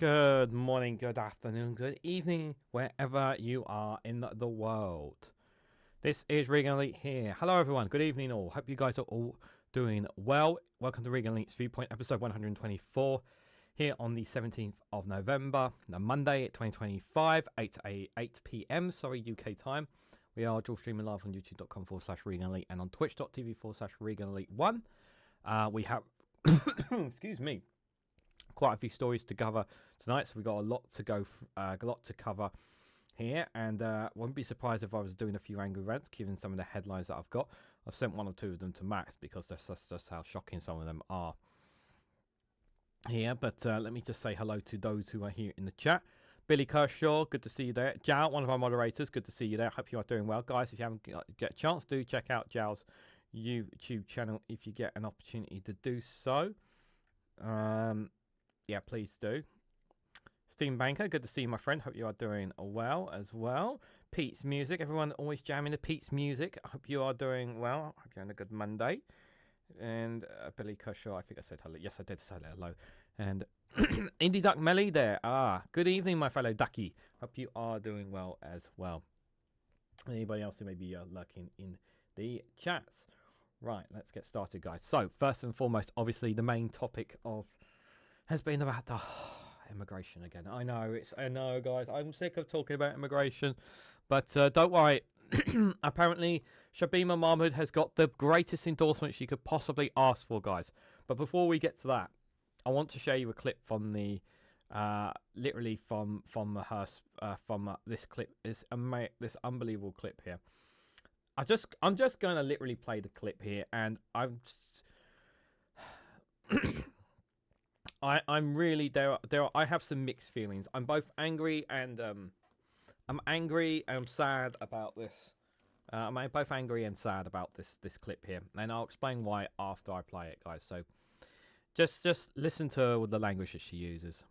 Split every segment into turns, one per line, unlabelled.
Good morning, good afternoon, good evening, wherever you are in the world. This is Reganelite here. Hello everyone, good evening all. Hope you guys are all doing well. Welcome to Reganelite's Viewpoint, episode 124, here on the 17th of November, Monday, 2025, 8 p.m, UK time. We are dual streaming live on youtube.com/Reganelite and on twitch.tv/Reganelite1. We have, excuse me, quite a few stories to cover tonight, so we've got a lot to go, a lot to cover here, and wouldn't be surprised if I was doing a few angry rants, given some of the headlines that I've got. I've sent one or two of them to Max because that's just how shocking some of them are here. But let me just say hello to those who are here in the chat. Billy Kershaw, good to see you there. Jal, one of our moderators, good to see you there. Hope you are doing well, guys. If you haven't get a chance, do check out Jal's YouTube channel if you get an opportunity to do so. Yeah, please do. Steam Banker, good to see you, my friend. Hope you are doing well as well. Pete's Music, everyone always jamming to Pete's Music. I hope you are doing well. Hope you're having a good Monday. And Billy Kershaw, I think I said hello. Yes, I did say hello. And Indie Duck Melly there. Good evening, my fellow Ducky. Hope you are doing well as well. Anybody else who may be lurking in the chats? Right, let's get started, guys. So, first and foremost, obviously, the main topic has been about the immigration again. I know, guys. I'm sick of talking about immigration, but don't worry. Apparently, Shabana Mahmood has got the greatest endorsement she could possibly ask for, guys. But before we get to that, I want to show you a clip from the, literally from her, from this clip, this unbelievable clip here. I'm just going to literally play the clip here, and I'm I'm really I have some mixed feelings. I'm both angry and I'm angry and I'm sad about this. I'm both angry and sad about this clip here, and I'll explain why after I play it, guys. So just listen to the language that she uses.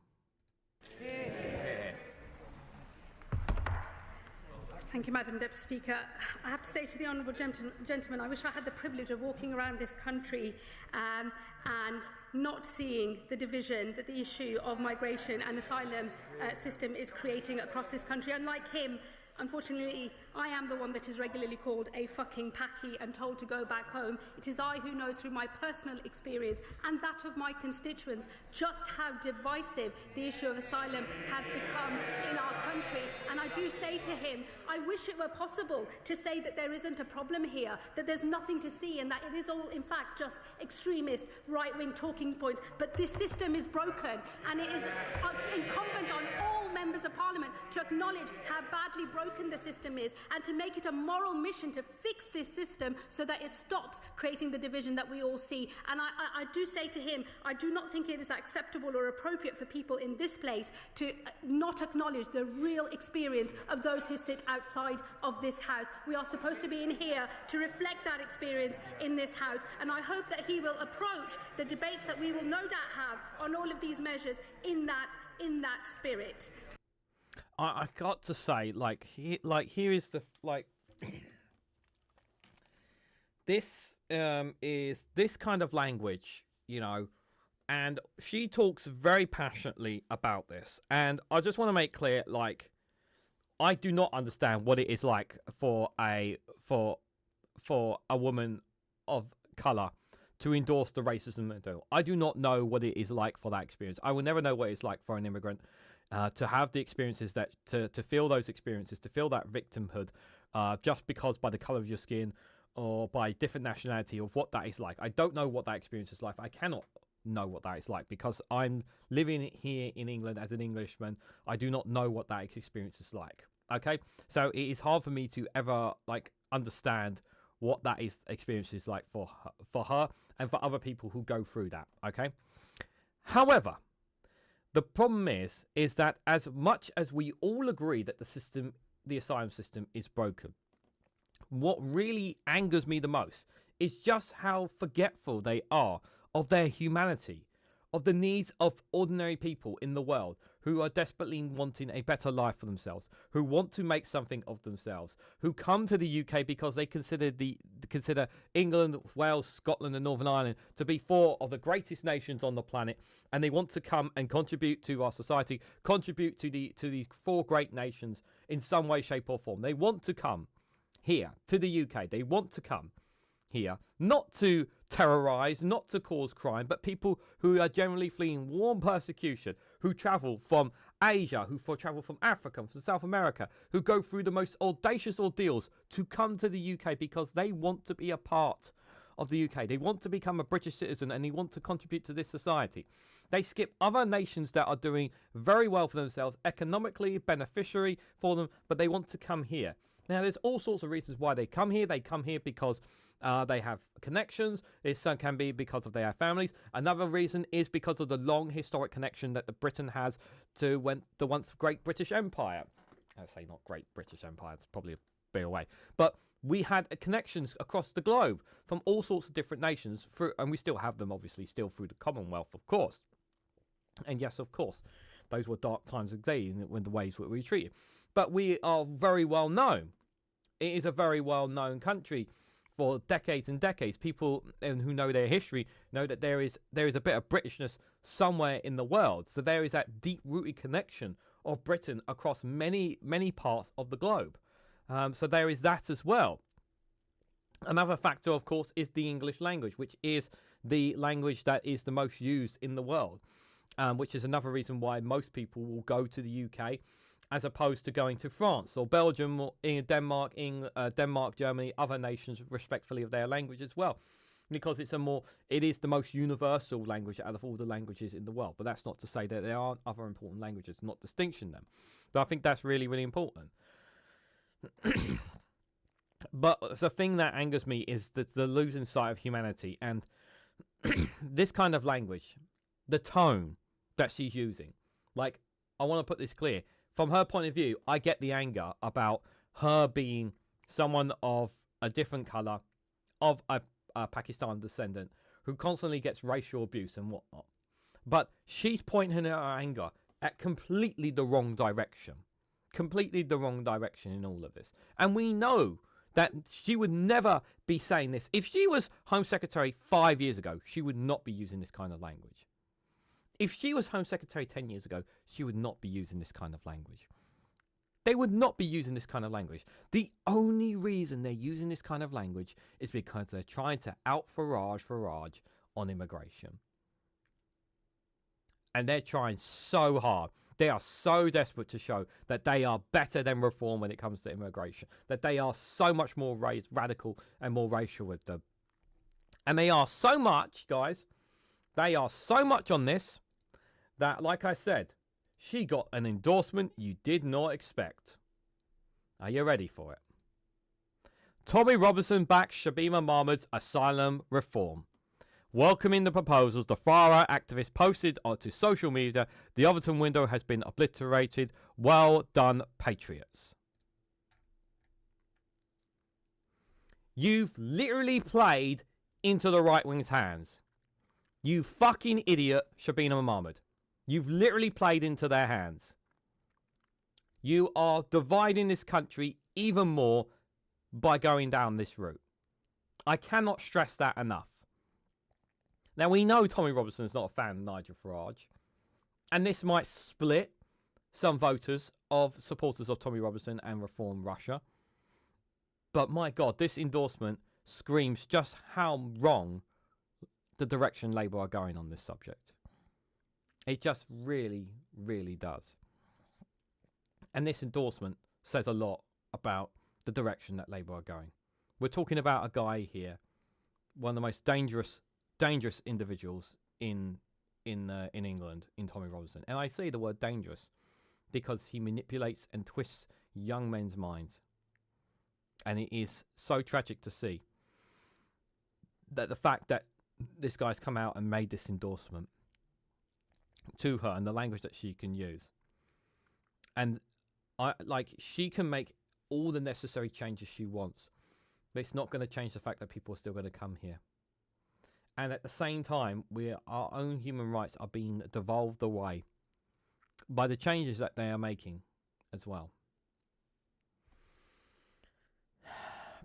Thank you, Madam Deputy Speaker. I have to say to the honourable gentleman, I wish I had the privilege of walking around this country and not seeing the division that the issue of migration and asylum system is creating across this country. Unlike him, unfortunately, I am the one that is regularly called a fucking packy and told to go back home. It is I who knows through my personal experience and that of my constituents just how divisive the issue of asylum has become in our country. And I do say to him, I wish it were possible to say that there isn't a problem here, that there's nothing to see, and that it is all, in fact, just extremist right-wing talking points. But this system is broken, and it is incumbent on all members of Parliament to acknowledge how badly broken the system is and to make it a moral mission to fix this system so that it stops creating the division that we all see. And I do say to him, I do not think it is acceptable or appropriate for people in this place to not acknowledge the real experience of those who sit outside of this house. We are supposed to be in here to reflect that experience in this house, and I hope that he will approach the debates that we will no doubt have on all of these measures in that spirit.
I've got to say, here is the this is this kind of language, you know, and she talks very passionately about this, and I just want to make clear, like, I do not understand what it is like for a woman of color to endorse the racism. I do not know what it is like for that experience. I will never know what it's like for an immigrant to have the experiences that to feel those experiences, to feel that victimhood, just because by the color of your skin or by different nationality of what that is like. I don't know what that experience is like. I cannot know what that is like because I'm living here in England as an Englishman. I do not know what that experience is like. Okay, so it is hard for me to ever understand what that experience is like for her and for other people who go through that. Okay, however, the problem is that as much as we all agree that the asylum system is broken, what really angers me the most is just how forgetful they are of their humanity, of the needs of ordinary people in the world who are desperately wanting a better life for themselves, who want to make something of themselves, who come to the UK because they consider England, Wales, Scotland and Northern Ireland to be four of the greatest nations on the planet, and they want to come and contribute to our society, contribute to these four great nations in some way, shape or form. They want to come here to the UK. They want to come here not to terrorize, not to cause crime, but people who are generally fleeing war and persecution, who travel from Asia, who travel from Africa, from South America, who go through the most audacious ordeals to come to the UK because they want to be a part of the UK. They want to become a British citizen and they want to contribute to this society. They skip other nations that are doing very well for themselves, economically beneficiary for them, but they want to come here. Now, there's all sorts of reasons why they come here. They come here because they have connections. It can be because of their families. Another reason is because of the long historic connection that Britain has to the once great British Empire. I say not great British Empire. It's probably a bit away. But we had connections across the globe from all sorts of different nations, and we still have them, obviously, still through the Commonwealth, of course. And yes, of course, those were dark times of day when the ways were treated. But we are very well known. It is a very well known country for decades and decades. People who know their history know that there is a bit of Britishness somewhere in the world. So there is that deep-rooted connection of Britain across many, many parts of the globe. So there is that as well. Another factor, of course, is the English language, which is the language that is the most used in the world, which is another reason why most people will go to the UK as opposed to going to France or Belgium or Denmark, Germany, other nations respectfully of their language as well, because it is the most universal language out of all the languages in the world. But that's not to say that there aren't other important languages, not distinction them. But I think that's really, really important. But the thing that angers me is the losing sight of humanity and this kind of language, the tone that she's using. Like, I want to put this clear. From her point of view, I get the anger about her being someone of a different colour, of a Pakistan descendant, who constantly gets racial abuse and whatnot. But she's pointing her anger at completely the wrong direction. Completely the wrong direction in all of this. And we know that she would never be saying this. If she was Home Secretary 5 years ago, she would not be using this kind of language. If she was Home Secretary 10 years ago, she would not be using this kind of language. They would not be using this kind of language. The only reason they're using this kind of language is because they're trying to out Farage on immigration. And they're trying so hard. They are so desperate to show that they are better than Reform when it comes to immigration. That they are so much more radical and more racial with them. And they are so much, guys, they are so much on this that, like I said, she got an endorsement you did not expect. Are you ready for it? Tommy Robinson backs Shabana Mahmood's asylum reform. Welcoming the proposals, the far-right activist posted onto social media, the Overton window has been obliterated. Well done, patriots. You've literally played into the right-wing's hands. You fucking idiot, Shabana Mahmood. You've literally played into their hands. You are dividing this country even more by going down this route. I cannot stress that enough. Now, we know Tommy Robinson is not a fan of Nigel Farage. And this might split some voters of supporters of Tommy Robinson and Reform Russia. But my God, this endorsement screams just how wrong the direction Labour are going on this subject. It just really, really does. And this endorsement says a lot about the direction that Labour are going. We're talking about a guy here, one of the most dangerous individuals in England, in Tommy Robinson. And I say the word dangerous because he manipulates and twists young men's minds. And it is so tragic to see that the fact that this guy's come out and made this endorsement to her and the language that she can use. And she can make all the necessary changes she wants, but it's not going to change the fact that people are still going to come here. And at the same time, our own human rights are being devolved away. by the changes that they are making as well.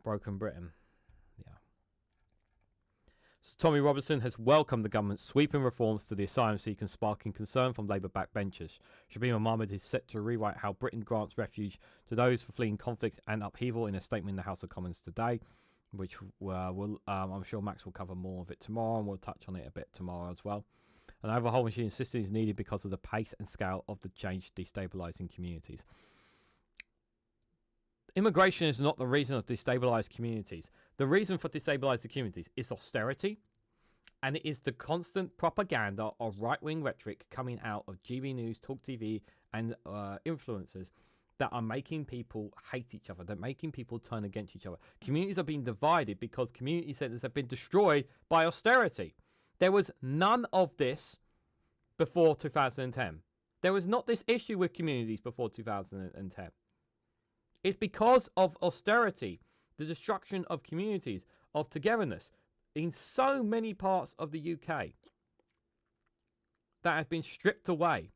Broken Britain. Yeah. So Tommy Robinson has welcomed the government's sweeping reforms to the asylum seekers, sparking concern from Labour backbenchers. Shabana Mahmood is set to rewrite how Britain grants refuge to those for fleeing conflict and upheaval in a statement in the House of Commons today, which I'm sure Max will cover more of it tomorrow, and we'll touch on it a bit tomorrow as well. An overhaul machine insisted is needed because of the pace and scale of the change destabilising communities. Immigration is not the reason of destabilised communities. The reason for destabilised communities is austerity, and it is the constant propaganda of right-wing rhetoric coming out of GB News, Talk TV, and influencers that are making people hate each other. They're making people turn against each other. Communities are being divided because community centres have been destroyed by austerity. There was none of this before 2010. There was not this issue with communities before 2010. It's because of austerity, the destruction of communities, of togetherness in so many parts of the UK that has been stripped away.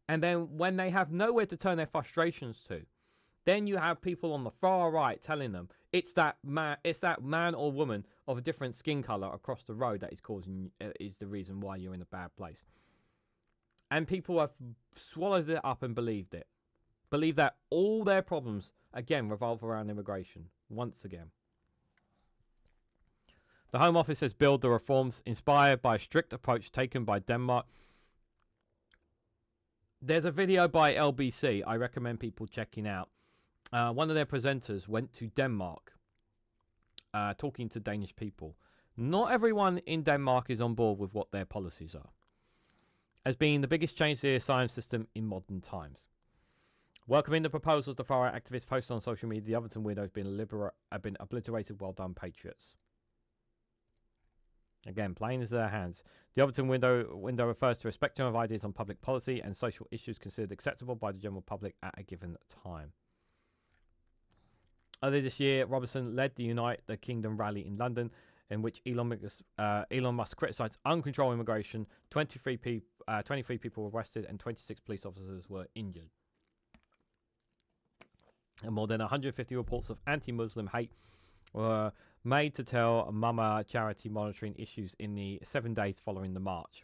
And then when they have nowhere to turn their frustrations to, then you have people on the far right telling them it's that man or woman of a different skin color across the road that is the reason why you're in a bad place. And people have swallowed it up and believed it. Believe that all their problems, again, revolve around immigration, once again. The Home Office has billed the reforms inspired by a strict approach taken by Denmark. There's a video by LBC I recommend people checking out. One of their presenters went to Denmark talking to Danish people. Not everyone in Denmark is on board with what their policies are, as being the biggest change to the asylum system in modern times. Welcoming the proposals, the far right activists posted on social media, the Overton window has been obliterated. Well done, patriots. Again, playing into their hands. The Overton window refers to a spectrum of ideas on public policy and social issues considered acceptable by the general public at a given time. Earlier this year, Robinson led the Unite the Kingdom rally in London, in which Elon Musk criticised uncontrolled immigration. 23 people were arrested and 26 police officers were injured. And more than 150 reports of anti-Muslim hate were made to tell Mama charity monitoring issues in the 7 days following the march.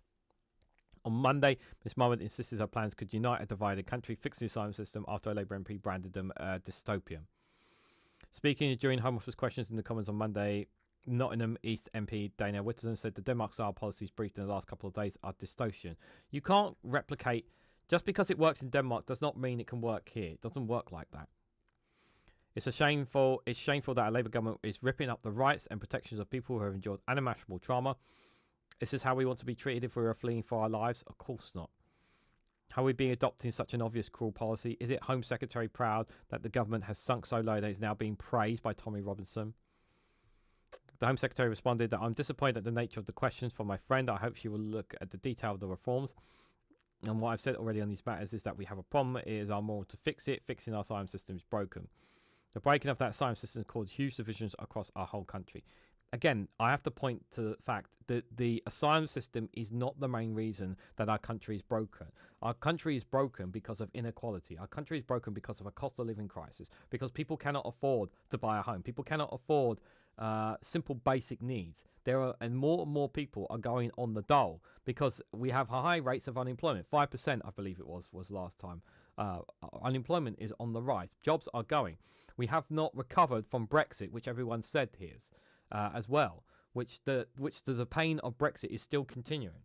On Monday, Ms. Mahmood insisted her plans could unite a divided country, fix the asylum system after a Labour MP branded them dystopian. Speaking during Home Office questions in the Commons on Monday, Nottingham East MP Dana Witterson said the Denmark-style policies briefed in the last couple of days are dystopian. You can't replicate, just because it works in Denmark does not mean it can work here. It doesn't work like that. It's shameful that a Labour government is ripping up the rights and protections of people who have endured unimaginable trauma. Is this how we want to be treated if we are fleeing for our lives? Of course not. How are we being adopting such an obvious cruel policy? Is it Home Secretary proud that the government has sunk so low that it's now being praised by Tommy Robinson? The Home Secretary responded that I'm disappointed at the nature of the questions from my friend. I hope she will look at the detail of the reforms. And what I've said already on these matters is that we have a problem. It is our moral to fix it. Fixing our asylum system is broken. The breaking of that asylum system caused huge divisions across our whole country. Again, I have to point to the fact that the asylum system is not the main reason that our country is broken. Our country is broken because of inequality. Our country is broken because of a cost of living crisis, because people cannot afford to buy a home. People cannot afford simple basic needs. And more people are going on the dole because we have high rates of unemployment. 5%, I believe it was last time. Unemployment is on the rise. Jobs are going. We have not recovered from Brexit, which everyone said here as well, which the pain of Brexit is still continuing.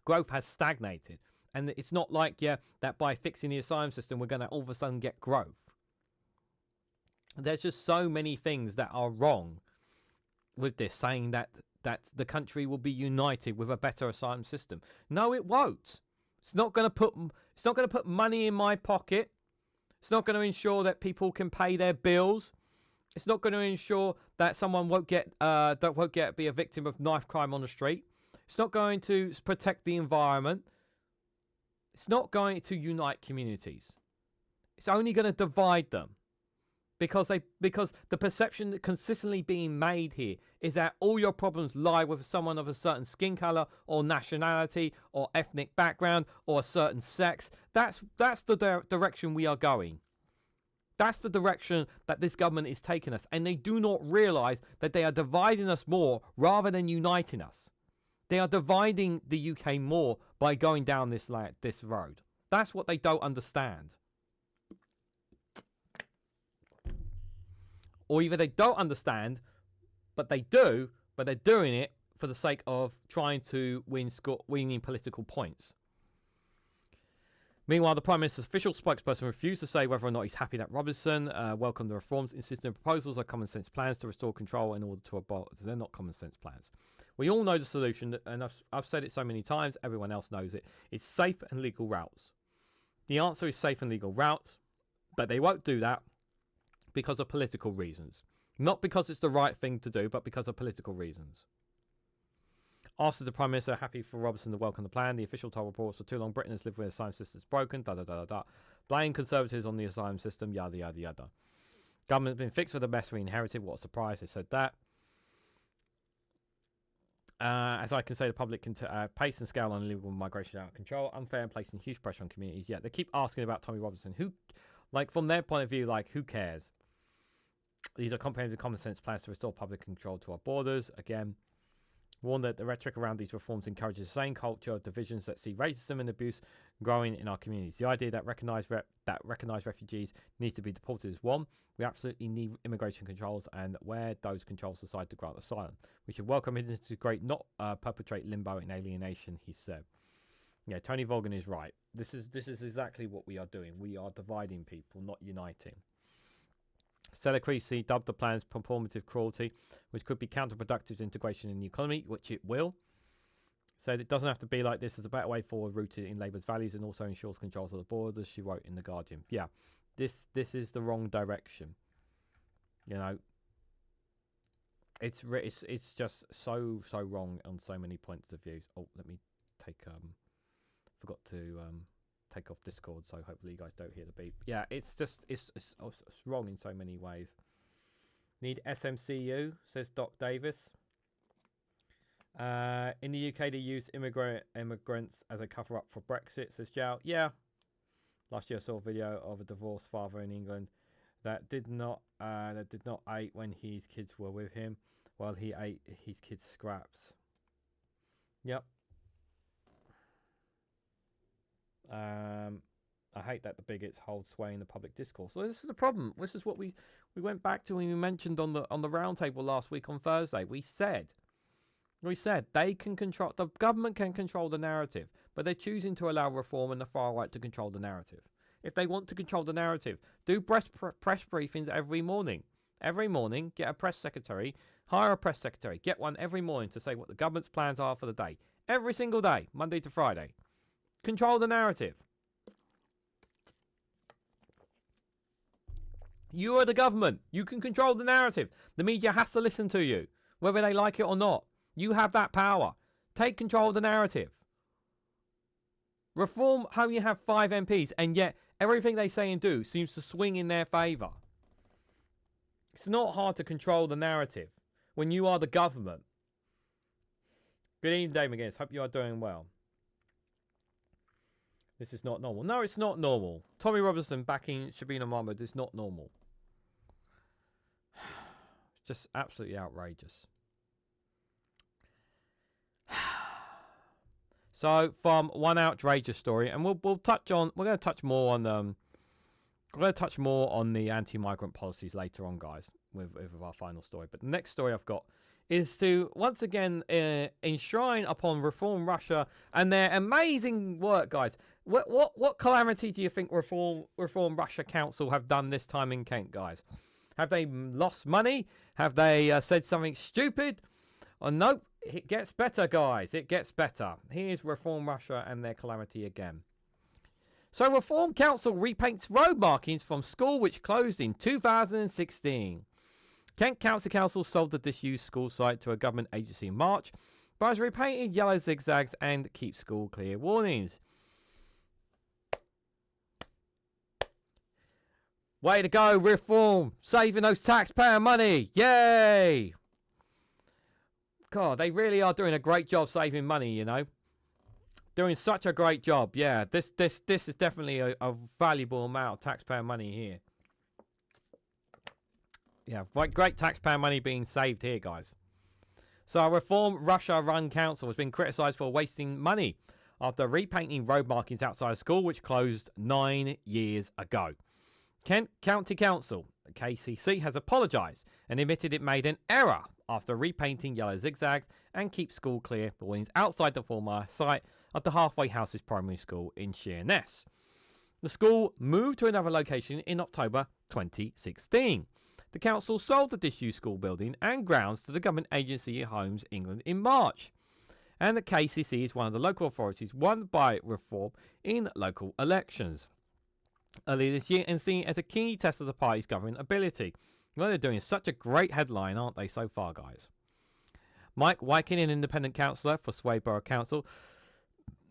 Growth has stagnated, and it's not like that by fixing the asylum system we're going to all of a sudden get growth. There's just so many things that are wrong with this, saying that the country will be united with a better asylum system. No, it won't. It's not going to put money in my pocket. It's not going to ensure that people can pay their bills. It's not going to ensure that someone won't be a victim of knife crime on the street. It's not going to protect the environment. It's not going to unite communities. It's only going to divide them. because the perception that consistently being made here is that all your problems lie with someone of a certain skin color or nationality or ethnic background or a certain sex. That's the direction we are going. That's the direction that this government is taking us, and they do not realize that they are dividing us more rather than uniting us. They are dividing the UK more by going down this road. That's what they don't understand. Or either they don't understand, but they do, but they're doing it for the sake of trying to winning political points. Meanwhile, the Prime Minister's official spokesperson refused to say whether or not he's happy that Robinson welcomed the reforms, insisting the proposals are common sense plans to restore control in order to abolish. They're not common sense plans. We all know the solution, and I've said it so many times, everyone else knows it. It's safe and legal routes. The answer is safe and legal routes, but they won't do that because of political reasons. Not because it's the right thing to do, but because of political reasons. After the Prime Minister happy for Robinson to welcome the plan, the official told reports for too long Britain has lived with the asylum system is broken, blame Conservatives on the asylum system, yada yada yada. Government's been fixed with the mess we inherited, what a surprise, they said that. As I can say, the public can pace and scale on illegal migration out of control, unfair and placing huge pressure on communities. Yeah, they keep asking about Tommy Robinson. Who, like, from their point of view, like, who cares? These are comprehensive common sense plans to restore public control to our borders. Again, warn that the rhetoric around these reforms encourages the same culture of divisions that see racism and abuse growing in our communities. The idea that recognized refugees need to be deported is one. We absolutely need immigration controls, and where those controls decide to grant asylum, we should welcome it, integrate, not perpetrate limbo and alienation, he said. Yeah, Tony Vaughan is right. This is exactly what we are doing. We are dividing people, not uniting. Stella Creasy dubbed the plans performative cruelty, which could be counterproductive to integration in the economy, which it will. Said it doesn't have to be like this. There's a better way forward rooted in Labour's values and also ensures controls of the borders, she wrote in The Guardian. Yeah, this is the wrong direction. You know, it's just so wrong on so many points of view. Oh, let me take forgot to take off Discord, so hopefully you guys don't hear the beep. Yeah, it's wrong in so many ways. Need SMCU, says Doc Davis. In the UK, they used immigrants as a cover-up for Brexit, says Jow. Yeah. Last year I saw a video of a divorced father in England that did not eat when his kids were with him while he ate his kids' scraps. Yep. I hate that the bigots hold sway in the public discourse. So this is the problem. This is what we went back to when we mentioned on the roundtable last week on Thursday. We said they can control, the government can control the narrative, but they're choosing to allow reform and the far right to control the narrative. If they want to control the narrative, do press briefings every morning. Every morning, get a press secretary, hire a press secretary, get one every morning to say what the government's plans are for the day. Every single day, Monday to Friday. Control the narrative. You are the government. You can control the narrative. The media has to listen to you, whether they like it or not. You have that power. Take control of the narrative. Reform how you have 5 MPs, and yet everything they say and do seems to swing in their favour. It's not hard to control the narrative when you are the government. Good evening, Dave McGinnis. Hope you are doing well. This is not normal. No, it's not normal. Tommy Robinson backing Shabana Mahmood is not normal. Just absolutely outrageous. So, from one outrageous story, and we're going to touch more on the anti-migrant policies later on, guys, with our final story. But the next story I've got is to once again enshrine upon Reform Russia and their amazing work, guys. What calamity do you think Reform Russia Council have done this time in Kent, guys? Have they lost money? Have they said something stupid? Oh, nope. It gets better, guys. It gets better. Here's Reform Russia and their calamity again. So Reform Council repaints road markings from school which closed in 2016. Kent Council sold the disused school site to a government agency in March, but has repainted yellow zigzags and keep school clear warnings. Way to go, Reform. Saving those taxpayer money. Yay. God, they really are doing a great job saving money, you know. Doing such a great job. Yeah, this is definitely a valuable amount of taxpayer money here. Yeah, great taxpayer money being saved here, guys. So, a Reform Russia-run council has been criticised for wasting money after repainting road markings outside a school which closed 9 years ago. Kent County Council, the KCC, has apologised and admitted it made an error after repainting yellow zigzags and keep school clear buildings outside the former site of the Halfway Houses Primary School in Sheerness. The school moved to another location in October 2016. The council sold the disused school building and grounds to the government agency Homes England in March. And the KCC is one of the local authorities won by Reform in local elections earlier this year and seen as a key test of the party's governing ability. Well, they're doing such a great headline, aren't they, so far, guys? Mike Wykin, an independent councillor for Sway Borough Council,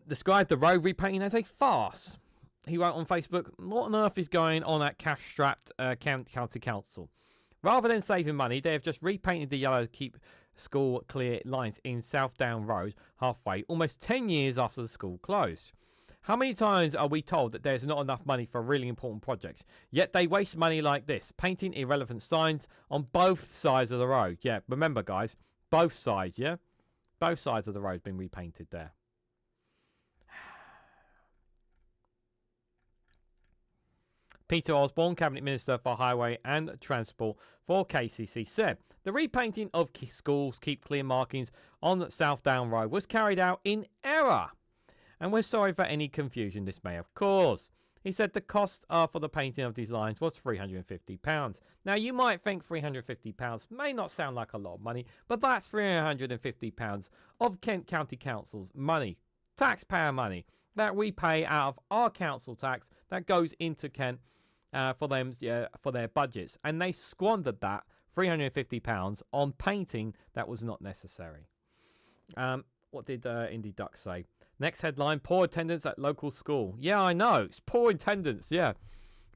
described the road repainting as a farce. He wrote on Facebook, "What on earth is going on at cash-strapped county council? Rather than saving money, they have just repainted the yellow keep school clear lines in South Down Road halfway, almost 10 years after the school closed. How many times are we told that there's not enough money for really important projects? Yet they waste money like this, painting irrelevant signs on both sides of the road." Yeah, remember, guys, both sides, yeah? Both sides of the road been repainted there. Peter Osborne, Cabinet Minister for Highway and Transport for KCC, said the repainting of schools keep clear markings on South Down Road was carried out in error, and we're sorry for any confusion this may have caused. He said the cost for the painting of these lines was £350. Now, you might think £350 may not sound like a lot of money, but that's £350 of Kent County Council's money, taxpayer money, that we pay out of our council tax that goes into Kent for them, for their budgets. And they squandered that £350 on painting that was not necessary. What did Indie Duck say? Next headline, poor attendance at local school. Yeah, I know. It's poor attendance, yeah.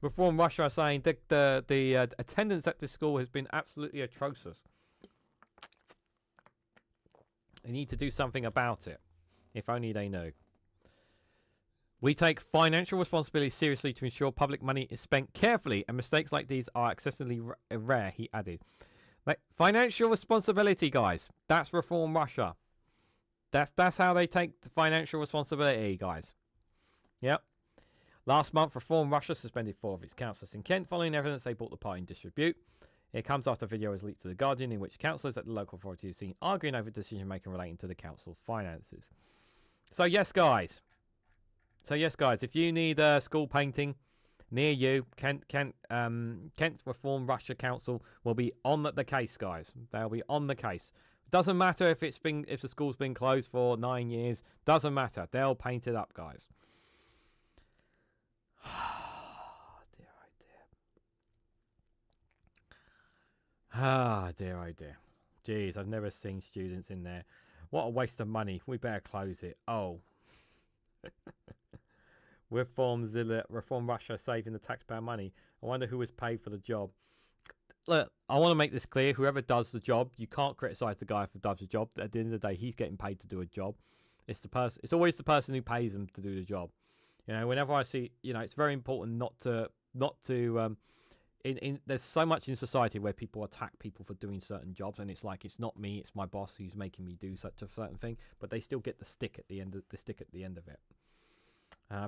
Reform Russia are saying that the attendance at the school has been absolutely atrocious. They need to do something about it. If only they knew. We take financial responsibility seriously to ensure public money is spent carefully and mistakes like these are excessively rare, he added. Like, financial responsibility, guys. That's Reform Russia. That's how they take the financial responsibility, guys. Yep. Last month, Reform Russia suspended 4 of its councillors in Kent following evidence they brought the party in disrepute. It comes after a video was leaked to The Guardian in which councillors at the local authority have seen arguing over decision-making relating to the council's finances. So, yes, guys. If you need school painting near you, Kent Reform Russia Council will be on the case, guys. They'll be on the case. Doesn't matter if the school's been closed for 9 years. Doesn't matter. They'll paint it up, guys. Dear, oh dear. Oh dear. Jeez, I've never seen students in there. What a waste of money. We better close it. Oh. Reform Russia saving the taxpayer money. I wonder who was paid for the job. Look, I want to make this clear. Whoever does the job, you can't criticise the guy who does the job. At the end of the day, he's getting paid to do a job. It's the person. It's always the person who pays them to do the job. You know, whenever I see, it's very important not to. There's so much in society where people attack people for doing certain jobs, and it's like it's not me, it's my boss who's making me do such a certain thing, but they still get the stick at the end of it.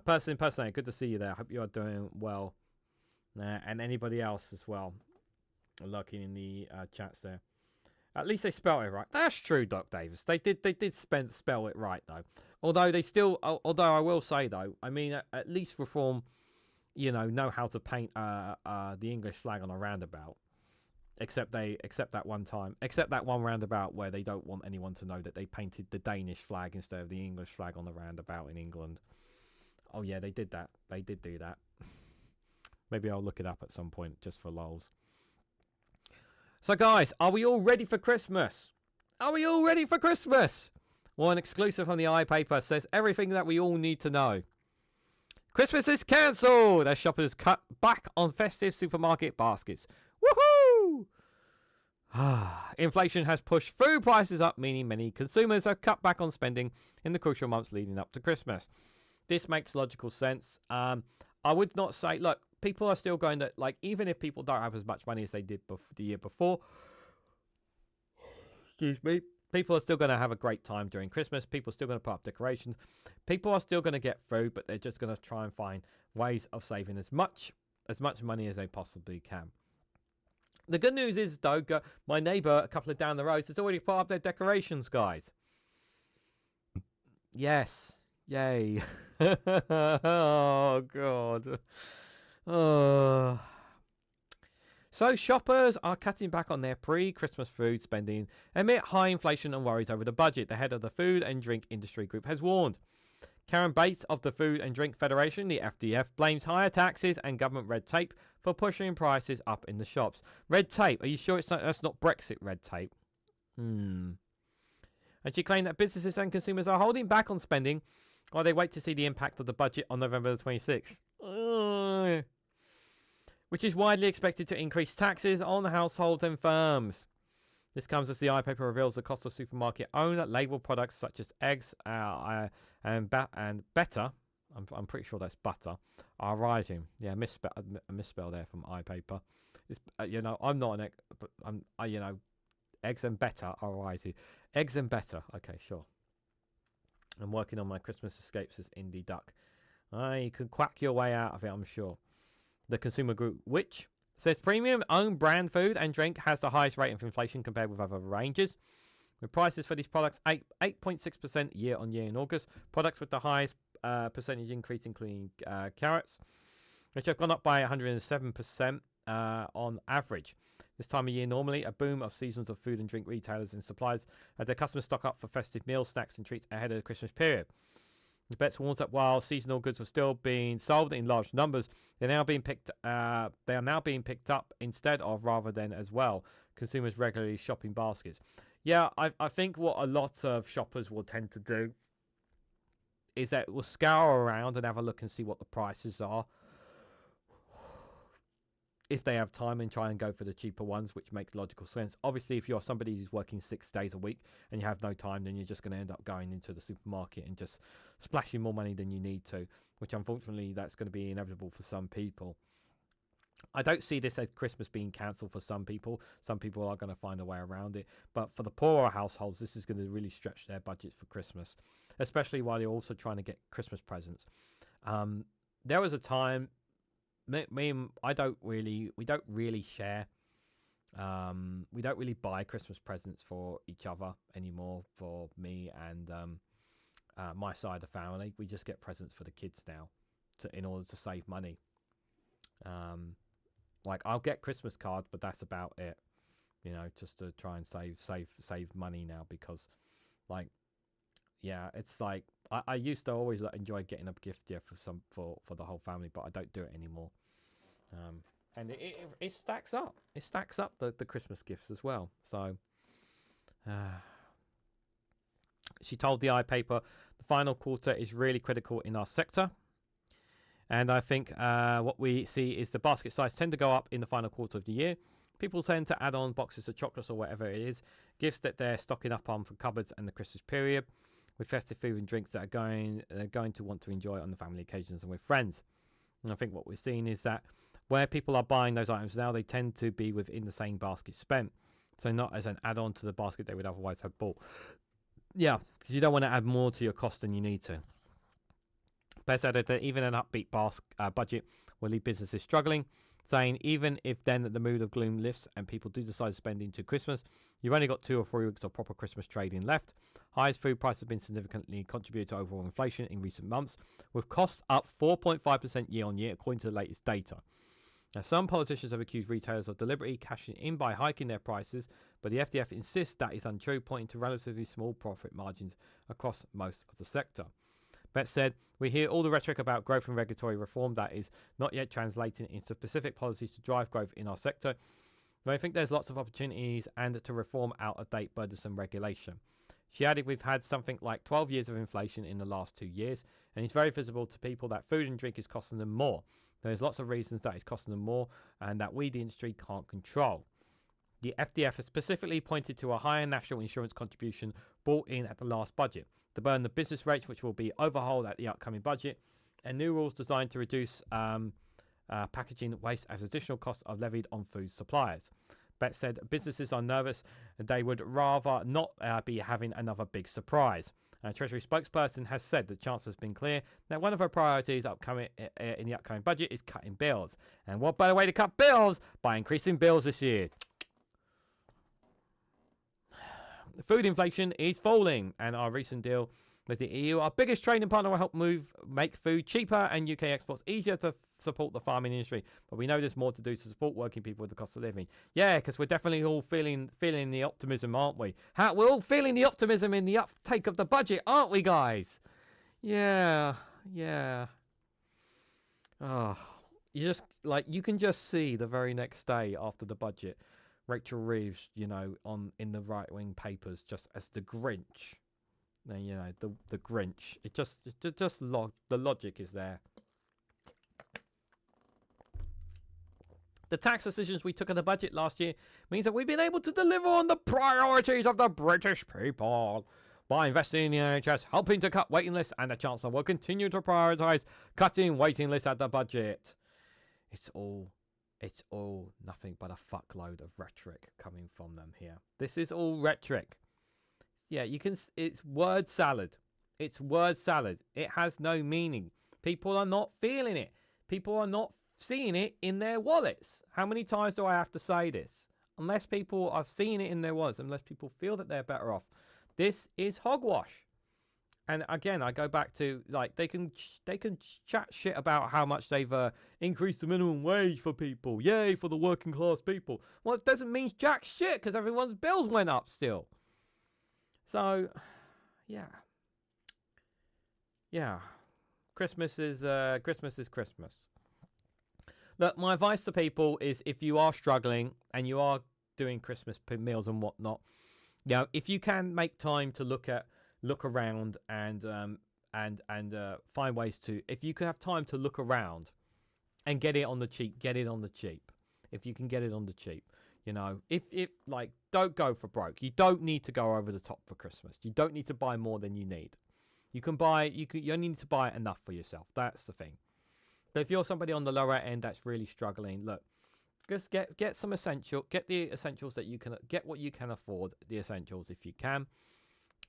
Person, good to see you there. Hope you are doing well, and anybody else as well. Looking in the chats there. At least they spelled it right. That's true, Doc Davis. They did spell it right though. Although I will say though, I mean at least Reform, know how to paint the English flag on a roundabout. Except that one roundabout where they don't want anyone to know that they painted the Danish flag instead of the English flag on the roundabout in England. Oh yeah, they did that. They did do that. Maybe I'll look it up at some point just for lols. So guys, are we all ready for Christmas? Are we all ready for Christmas? Well, an exclusive from the iPaper says everything that we all need to know. Christmas is cancelled as shoppers cut back on festive supermarket baskets. Woohoo! Inflation has pushed food prices up, meaning many consumers have cut back on spending in the crucial months leading up to Christmas. This makes logical sense. I would not say, look, people are still going to, like, even if people don't have as much money as they did the year before, excuse me, people are still going to have a great time during Christmas. People are still going to put up decorations. People are still going to get food, but they're just going to try and find ways of saving as much money as they possibly can. The good news is, though, my neighbour a couple of down the roads has already put up their decorations, guys. Yes. Yay. Oh, God. So shoppers are cutting back on their pre-Christmas food spending amid high inflation and worries over the budget. The head of the Food and Drink Industry Group has warned. Karen Bates of the Food and Drink Federation, the FDF, blames higher taxes and government red tape for pushing prices up in the shops. Red tape? Are you sure that's not Brexit red tape? And she claimed that businesses and consumers are holding back on spending while they wait to see the impact of the budget on November the 26th. Which is widely expected to increase taxes on households and firms. This comes as the iPaper reveals the cost of supermarket-owned label products such as eggs and better. I'm pretty sure that's butter. Are rising. Yeah, a misspell there from iPaper. It's, I'm not an egg, but eggs and better are rising. Eggs and better. Okay, sure. I'm working on my Christmas escapes as Indie Duck. You can quack your way out of it, I'm sure. The consumer group, which says premium own brand food and drink has the highest rate of inflation compared with other ranges, with prices for these products 8.6% year on year in August. Products with the highest percentage increase, including carrots, which have gone up by 107% on average. This time of year, normally a boom of seasons of food and drink retailers and suppliers as their customers stock up for festive meals, snacks, and treats ahead of the Christmas period. The Bets warns that while seasonal goods were still being sold in large numbers, they're now being picked. They are now being picked up instead of, rather than as well. Consumers regularly shopping baskets. Yeah, I think what a lot of shoppers will tend to do is that we'll scour around and have a look and see what the prices are, if they have time, and try and go for the cheaper ones, which makes logical sense. Obviously, if you're somebody who's working 6 days a week and you have no time, then you're just going to end up going into the supermarket and just splashing more money than you need to, which unfortunately that's going to be inevitable for some people. I don't see this as Christmas being cancelled for some people. Some people are going to find a way around it. But for the poorer households, this is going to really stretch their budgets for Christmas, especially while you're also trying to get Christmas presents. There was a time, we don't really share. We don't really buy Christmas presents for each other anymore, for me and my side of the family. We just get presents for the kids now in order to save money. Like, I'll get Christmas cards, but that's about it, just to try and save money now, because, like, yeah, it's like I used to always enjoy getting a gift for the whole family, but I don't do it anymore. And it stacks up. It stacks up the Christmas gifts as well. So she told the iPaper the final quarter is really critical in our sector. And I think what we see is the basket size tend to go up in the final quarter of the year. People tend to add on boxes of chocolates or whatever it is, gifts that they're stocking up on for cupboards and the Christmas period, with festive food and drinks that they're going to want to enjoy on the family occasions and with friends. And I think what we're seeing is that where people are buying those items now, they tend to be within the same basket spent, so not as an add-on to the basket they would otherwise have bought. Yeah, because you don't want to add more to your cost than you need to. Best added that even an upbeat budget will leave businesses struggling, saying even if then the mood of gloom lifts and people do decide to spend into Christmas, you've only got 2 or 3 weeks of proper Christmas trading left. Highest food prices have been significantly contributed to overall inflation in recent months, with costs up 4.5% year on year, according to the latest data. Now, some politicians have accused retailers of deliberately cashing in by hiking their prices, but the FDF insists that is untrue, pointing to relatively small profit margins across most of the sector. Bet said, we hear all the rhetoric about growth and regulatory reform that is not yet translating into specific policies to drive growth in our sector. But I think there's lots of opportunities and to reform out-of-date burdensome regulation. She added, we've had something like 12 years of inflation in the last 2 years, and it's very visible to people that food and drink is costing them more. There's lots of reasons that it's costing them more and that we, the industry, can't control. The FDF has specifically pointed to a higher national insurance contribution brought in at the last budget to burn the business rates, which will be overhauled at the upcoming budget, and new rules designed to reduce packaging waste as additional costs are levied on food suppliers. Bet said businesses are nervous and they would rather not be having another big surprise. A Treasury spokesperson has said the Chancellor has been clear that one of her priorities upcoming in the upcoming budget is cutting bills. And what better way to cut bills? By increasing bills this year. Food inflation is falling, and our recent deal with the EU, our biggest trading partner, will help make food cheaper and UK exports easier to support the farming industry. But we know there's more to do to support working people with the cost of living. Yeah, because we're definitely all feeling the optimism, aren't we? We're all feeling the optimism in the uptake of the budget, aren't we, guys? Yeah. Oh, you can just see the very next day after the budget, Rachel Reeves, in the right-wing papers, just as the Grinch. The Grinch. The logic is there. The tax decisions we took in the budget last year means that we've been able to deliver on the priorities of the British people by investing in the NHS, helping to cut waiting lists, and the Chancellor will continue to prioritise cutting waiting lists at the budget. It's all nothing but a fuckload of rhetoric coming from them here. This is all rhetoric. Yeah, it's word salad. It's word salad. It has no meaning. People are not feeling it. People are not seeing it in their wallets. How many times do I have to say this? Unless people are seeing it in their wallets, unless people feel that they're better off, this is hogwash. And again, I go back to, they can chat shit about how much they've increased the minimum wage for people. Yay, for the working class people. Well, it doesn't mean jack shit because everyone's bills went up still. So, yeah. Christmas is Christmas. Look, my advice to people is if you are struggling and you are doing Christmas meals and whatnot, if you can make time to look around and find ways to, if you can have time to look around and get it on the cheap, get it on the cheap. If you can get it on the cheap, if don't go for broke. You don't need to go over the top for Christmas. You don't need to buy more than you need. You only need to buy enough for yourself. That's the thing. But if you're somebody on the lower end that's really struggling, look, just get some get the essentials that you can get, what you can afford, the essentials if you can,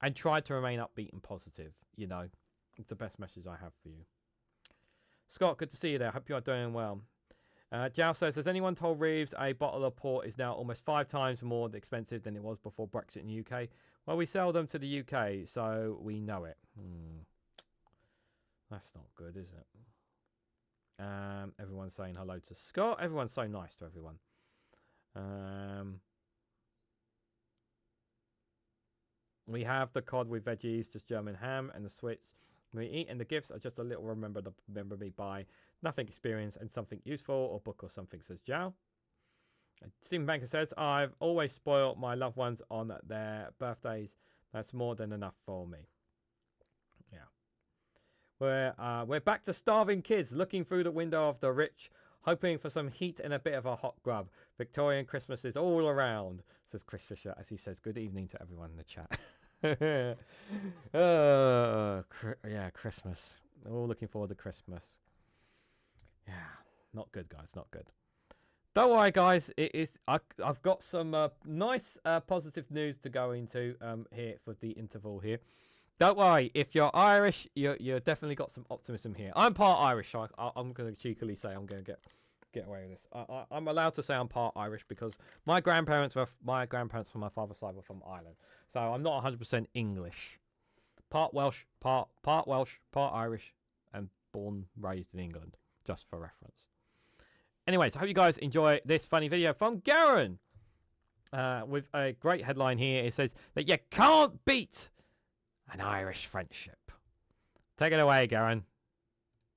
and try to remain upbeat and positive. It's the best message I have for you. Scott, good to see you there. Hope you are doing well. Jao says, has anyone told Reeves a bottle of port is now almost 5 times more expensive than it was before Brexit in the UK? Well, we sell them to the UK, so we know it. That's not good, is it? Everyone's saying hello to Scott. Everyone's so nice to everyone. We have the cod with veggies, just German ham, and the sweets we eat, and the gifts are just a little remember me by. Nothing experience and something useful, or book or something, says Zhao. Stephen Banker says, I've always spoiled my loved ones on their birthdays. That's more than enough for me. Yeah. We're back to starving kids looking through the window of the rich, hoping for some heat and a bit of a hot grub. Victorian Christmas is all around, says Chris Fisher, as he says good evening to everyone in the chat. Yeah, Christmas. All looking forward to Christmas. Yeah, not good, guys, not good. Don't worry, guys. I've got some nice positive news to go into here for the interval here. Don't worry, if you're Irish, you're definitely got some optimism here. I'm part Irish, so I'm going to cheekily say I'm going to get away with this. I'm allowed to say I'm part Irish because my grandparents from my father's side were from Ireland, so I'm not 100% English. Part Welsh, part Irish, and raised in England, just for reference. Anyways, I hope you guys enjoy this funny video from Garron with a great headline here. It says that you can't beat an Irish friendship. Take it away, Garron.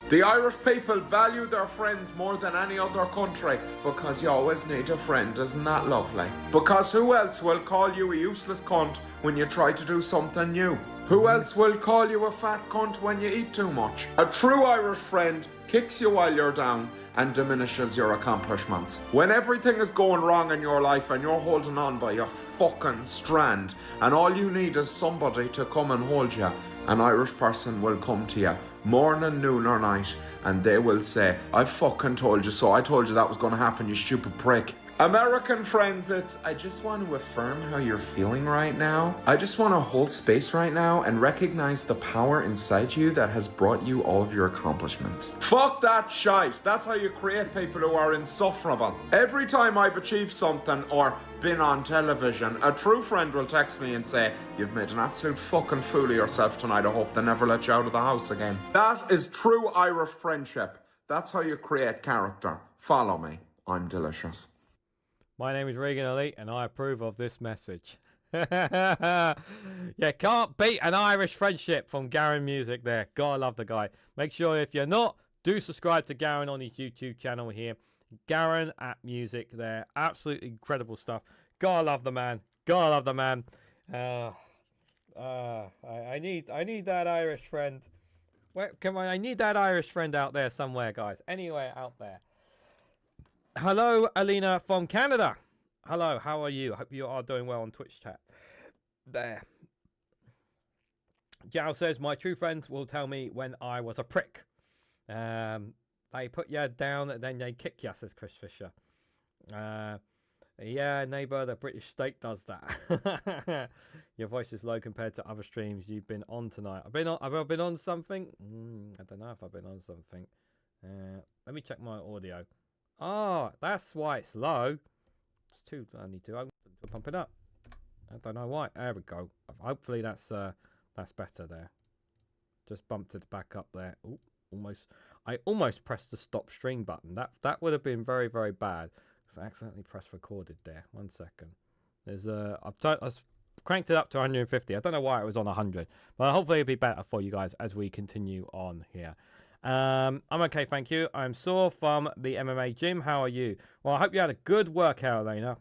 The Irish people value their friends more than any other country because you always need a friend, isn't that lovely? Because who else will call you a useless cunt when you try to do something new? Who else will call you a fat cunt when you eat too much? A true Irish friend kicks you while you're down and diminishes your accomplishments. When everything is going wrong in your life and you're holding on by your fucking strand and all you need is somebody to come and hold you, an Irish person will come to you morning, noon or night and they will say, I fucking told you so. I told you that was going to happen, you stupid prick. American friends, it's, I just want to affirm how you're feeling right now. I just want to hold space right now and recognize the power inside you that has brought you all of your accomplishments. Fuck that shite. That's how you create people who are insufferable. Every time I've achieved something or been on television, a true friend will text me and say, you've made an absolute fucking fool of yourself tonight. I hope they never let you out of the house again. That is true Irish friendship. That's how you create character. Follow me. I'm delicious.
My name is Reganelite and I approve of this message. You can't beat an Irish friendship from Garron Music there. God, I love the guy. Make sure if you're not, do subscribe to Garron on his YouTube channel here. Garron at Music there. Absolutely incredible stuff. God, I love the man. God, I love the man. I need that Irish friend. Where, come on, I need that Irish friend out there somewhere, guys. Anywhere out there. Hello, Alina from Canada. Hello, how are you? Hope you are doing well on Twitch chat. There. Jao says, my true friends will tell me when I was a prick. They put you down, then they kick you, says Chris Fisher. Yeah, neighbour, the British state does that. Your voice is low compared to other streams you've been on tonight. Have I been on something? I don't know if I've been on something. Let me check my audio. Oh, that's why it's low. It's too. I need to pump it up. I don't know why. There we go. Hopefully that's better there. Just bumped it back up there. Ooh, almost. I almost pressed the stop stream button. That would have been very, very bad. I accidentally pressed recorded there. 1 second. There's I've cranked it up to 150. I don't know why it was on 100, but hopefully it'll be better for you guys as we continue on here. I'm okay, thank you. I'm sore from the MMA gym. How are you? Well, I hope you had a good workout, Elena.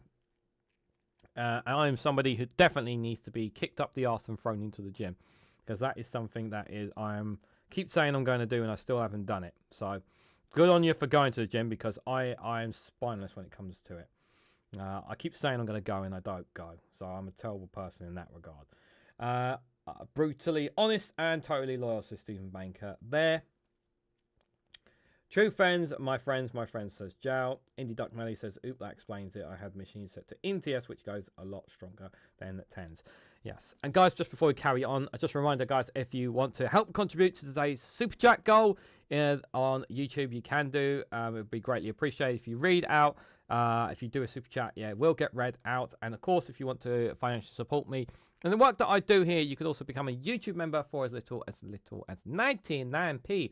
I'm somebody who definitely needs to be kicked up the arse and thrown into the gym, because that is something that is keep saying I'm going to do and I still haven't done it. So good on you for going to the gym, because I am spineless when it comes to it. I keep saying I'm going to go and I don't go, so I'm a terrible person in that regard. Brutally honest and totally loyal, says Stephen Banker there. True friends, my friends, says Jow. Indie Duck Melly says, oop, that explains it. I had machines set to MTS, which goes a lot stronger than 10s. Yes. And guys, just before we carry on, just a reminder, guys, if you want to help contribute to today's Super Chat goal on YouTube, you can do. It would be greatly appreciated if you read out. If you do a Super Chat, yeah, it will get read out. And, of course, if you want to financially support me and the work that I do here, you could also become a YouTube member for as little as 99p.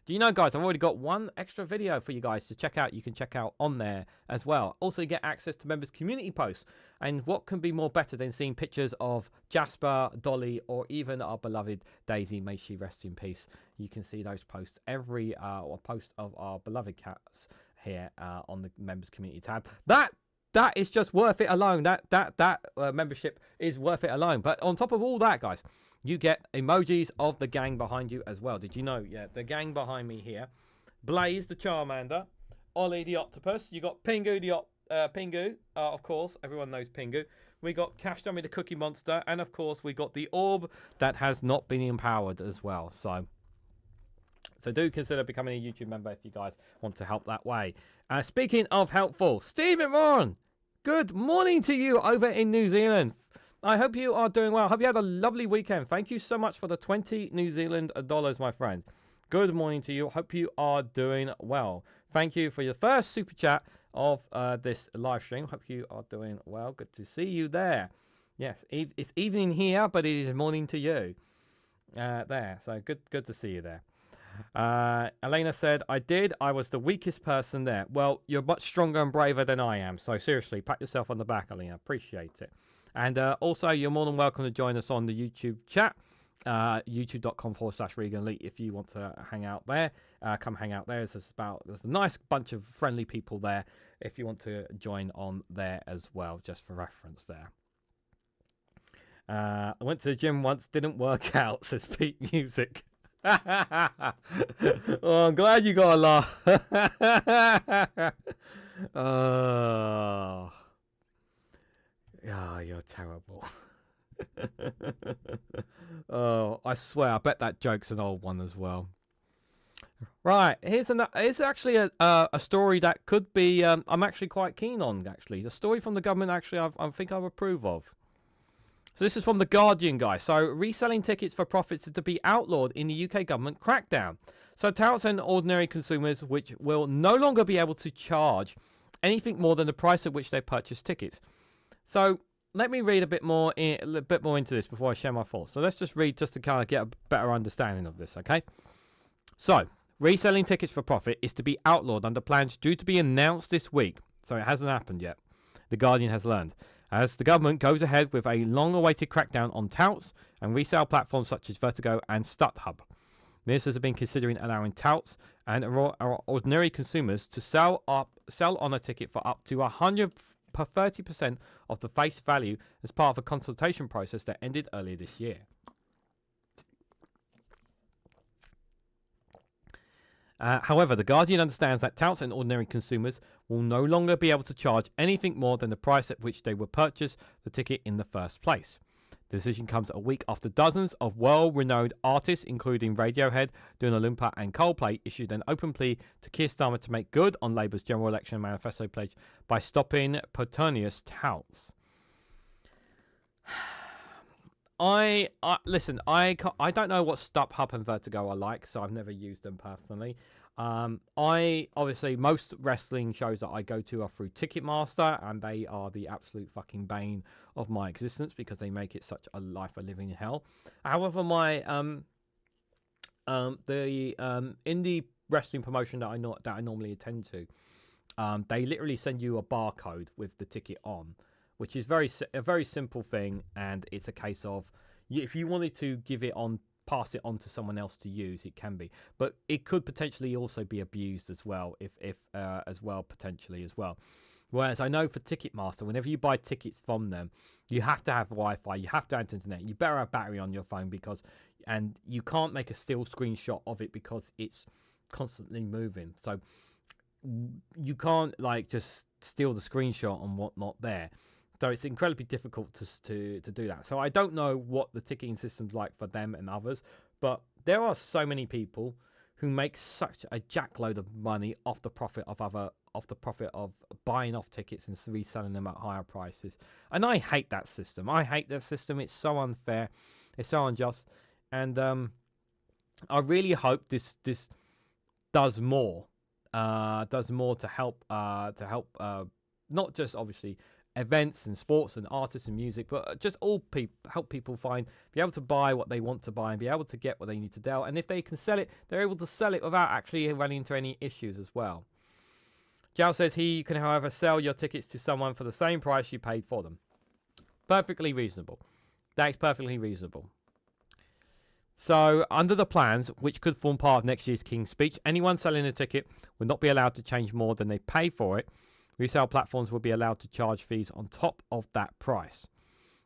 Do you know, guys, I've already got one extra video for you guys to check out. You can check out on there as well. Also, you get access to members' community posts. And what can be more better than seeing pictures of Jasper, Dolly, or even our beloved Daisy? May she rest in peace. You can see those posts every post of our beloved cats here on the members' community tab. That is just worth it alone. That membership is worth it alone. But on top of all that, guys, you get emojis of the gang behind you as well. Did you know? Yeah, the gang behind me here. Blaze the Charmander. Ollie the Octopus. You got Pingu the Pingu. Of course, everyone knows Pingu. We got Cash Dummy the Cookie Monster. And of course, we got the Orb that has not been empowered as well. So do consider becoming a YouTube member if you guys want to help that way. Speaking of helpful, Stephen Ron, good morning to you over in New Zealand. I hope you are doing well. I hope you had a lovely weekend. Thank you so much for the 20 New Zealand dollars, my friend. Good morning to you. Hope you are doing well. Thank you for your first super chat of this live stream. Hope you are doing well. Good to see you there. Yes, it's evening here, but it is morning to you. There, so good to see you there. Elena said, I was the weakest person there. Well, you're much stronger and braver than I am. So seriously, pat yourself on the back, Elena. Appreciate it. And also, you're more than welcome to join us on the YouTube chat, youtube.com/Reganelite. If you want to hang out there, come hang out there. There's a nice bunch of friendly people there if you want to join on there as well, just for reference there. I went to the gym once, didn't work out, says Pete Music. Oh, I'm glad you got a laugh. Oh, you're terrible. Oh, I swear, I bet that joke's an old one as well. Right, here's actually a story that could be I'm actually quite keen on. Actually, the story from the government actually I think I approve of. So this is from the Guardian, guys. So reselling tickets for profits is to be outlawed in the UK government crackdown. So touts and ordinary consumers, which will no longer be able to charge anything more than the price at which they purchase tickets. So let me read a bit more into this before I share my thoughts. So let's just read just to kind of get a better understanding of this, okay? So reselling tickets for profit is to be outlawed under plans due to be announced this week. So it hasn't happened yet. The Guardian has learned. As the government goes ahead with a long-awaited crackdown on touts and resale platforms such as Vertigo and StubHub. Ministers have been considering allowing touts and ordinary consumers to sell on a ticket for up to 130% of the face value as part of a consultation process that ended earlier this year. However, the Guardian understands that touts and ordinary consumers will no longer be able to charge anything more than the price at which they would purchase the ticket in the first place. The decision comes a week after dozens of well-renowned artists, including Radiohead, Dua Lipa and Coldplay, issued an open plea to Keir Starmer to make good on Labour's general election manifesto pledge by stopping pertunious touts. Listen, I don't know what StubHub and Vertigo are like, so I've never used them personally. Obviously most wrestling shows that I go to are through Ticketmaster, and they are the absolute fucking bane of my existence because they make it such a life of living in hell. However, my indie wrestling promotion that I normally attend to, they literally send you a barcode with the ticket on, which is a very simple thing, and it's a case of if you wanted to pass it on to someone else to use, it can be, but it could potentially also be abused as well, potentially as well. Whereas I know for Ticketmaster, whenever you buy tickets from them, you have to have Wi-Fi, you have to have internet, you better have battery on your phone and you can't make a still screenshot of it because it's constantly moving. So you can't just steal the screenshot and whatnot there. So it's incredibly difficult to do that. So I don't know what the ticketing system's like for them and others, but there are so many people who make such a jackload of money off the profit of buying off tickets and reselling them at higher prices. And I hate that system. It's so unfair. It's so unjust. And I really hope this does more to help not just obviously events and sports and artists and music, but just help people be able to buy what they want to buy and be able to get what they need to sell. And if they can sell it, they're able to sell it without actually running into any issues as well. Jal says you can, however, sell your tickets to someone for the same price you paid for them. Perfectly reasonable. That is perfectly reasonable. So, under the plans, which could form part of next year's King's Speech, anyone selling a ticket will not be allowed to change more than they pay for it. Resale platforms will be allowed to charge fees on top of that price.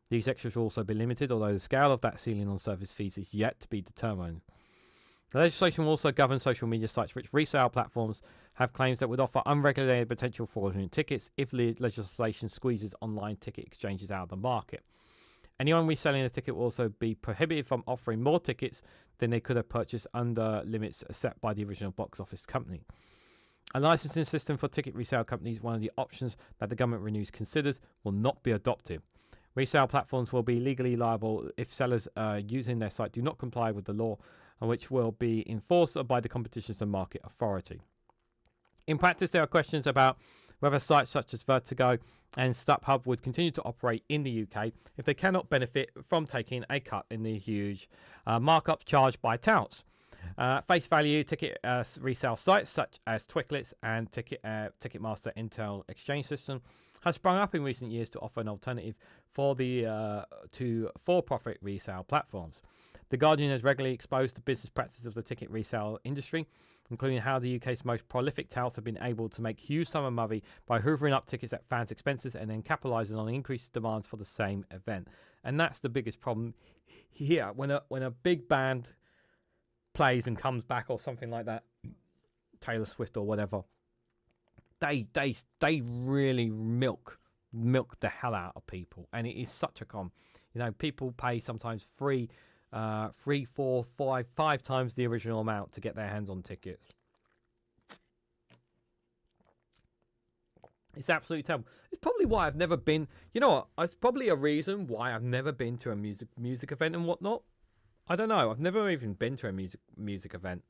These extras will also be limited, although the scale of that ceiling on service fees is yet to be determined. The legislation will also govern social media sites which resale platforms have claims that would offer unregulated potential fraudulent tickets if legislation squeezes online ticket exchanges out of the market. Anyone reselling a ticket will also be prohibited from offering more tickets than they could have purchased under limits set by the original box office company. A licensing system for ticket resale companies, one of the options that the government renews considers, will not be adopted. Resale platforms will be legally liable if sellers using their site do not comply with the law, and which will be enforced by the Competition and Market Authority. In practice, there are questions about whether sites such as Vertigo and StubHub would continue to operate in the UK if they cannot benefit from taking a cut in the huge markup charged by touts. Face value ticket resale sites such as Twicklets and Ticketmaster internal exchange system has sprung up in recent years to offer an alternative for to for-profit resale platforms. The Guardian has regularly exposed the business practices of the ticket resale industry, including how the UK's most prolific touts have been able to make huge sum of money by hoovering up tickets at fans' expenses and then capitalising on increased demands for the same event. And that's the biggest problem here. When a big band plays and comes back or something like that, Taylor Swift or whatever, they really milk the hell out of people, and it is such a con. You know, people pay sometimes three, 4, 5 times the original amount to get their hands on tickets. It's absolutely terrible. It's probably why I've never been. You know what? It's probably a reason why I've never been to a music event and whatnot. I don't know. I've never even been to a music event.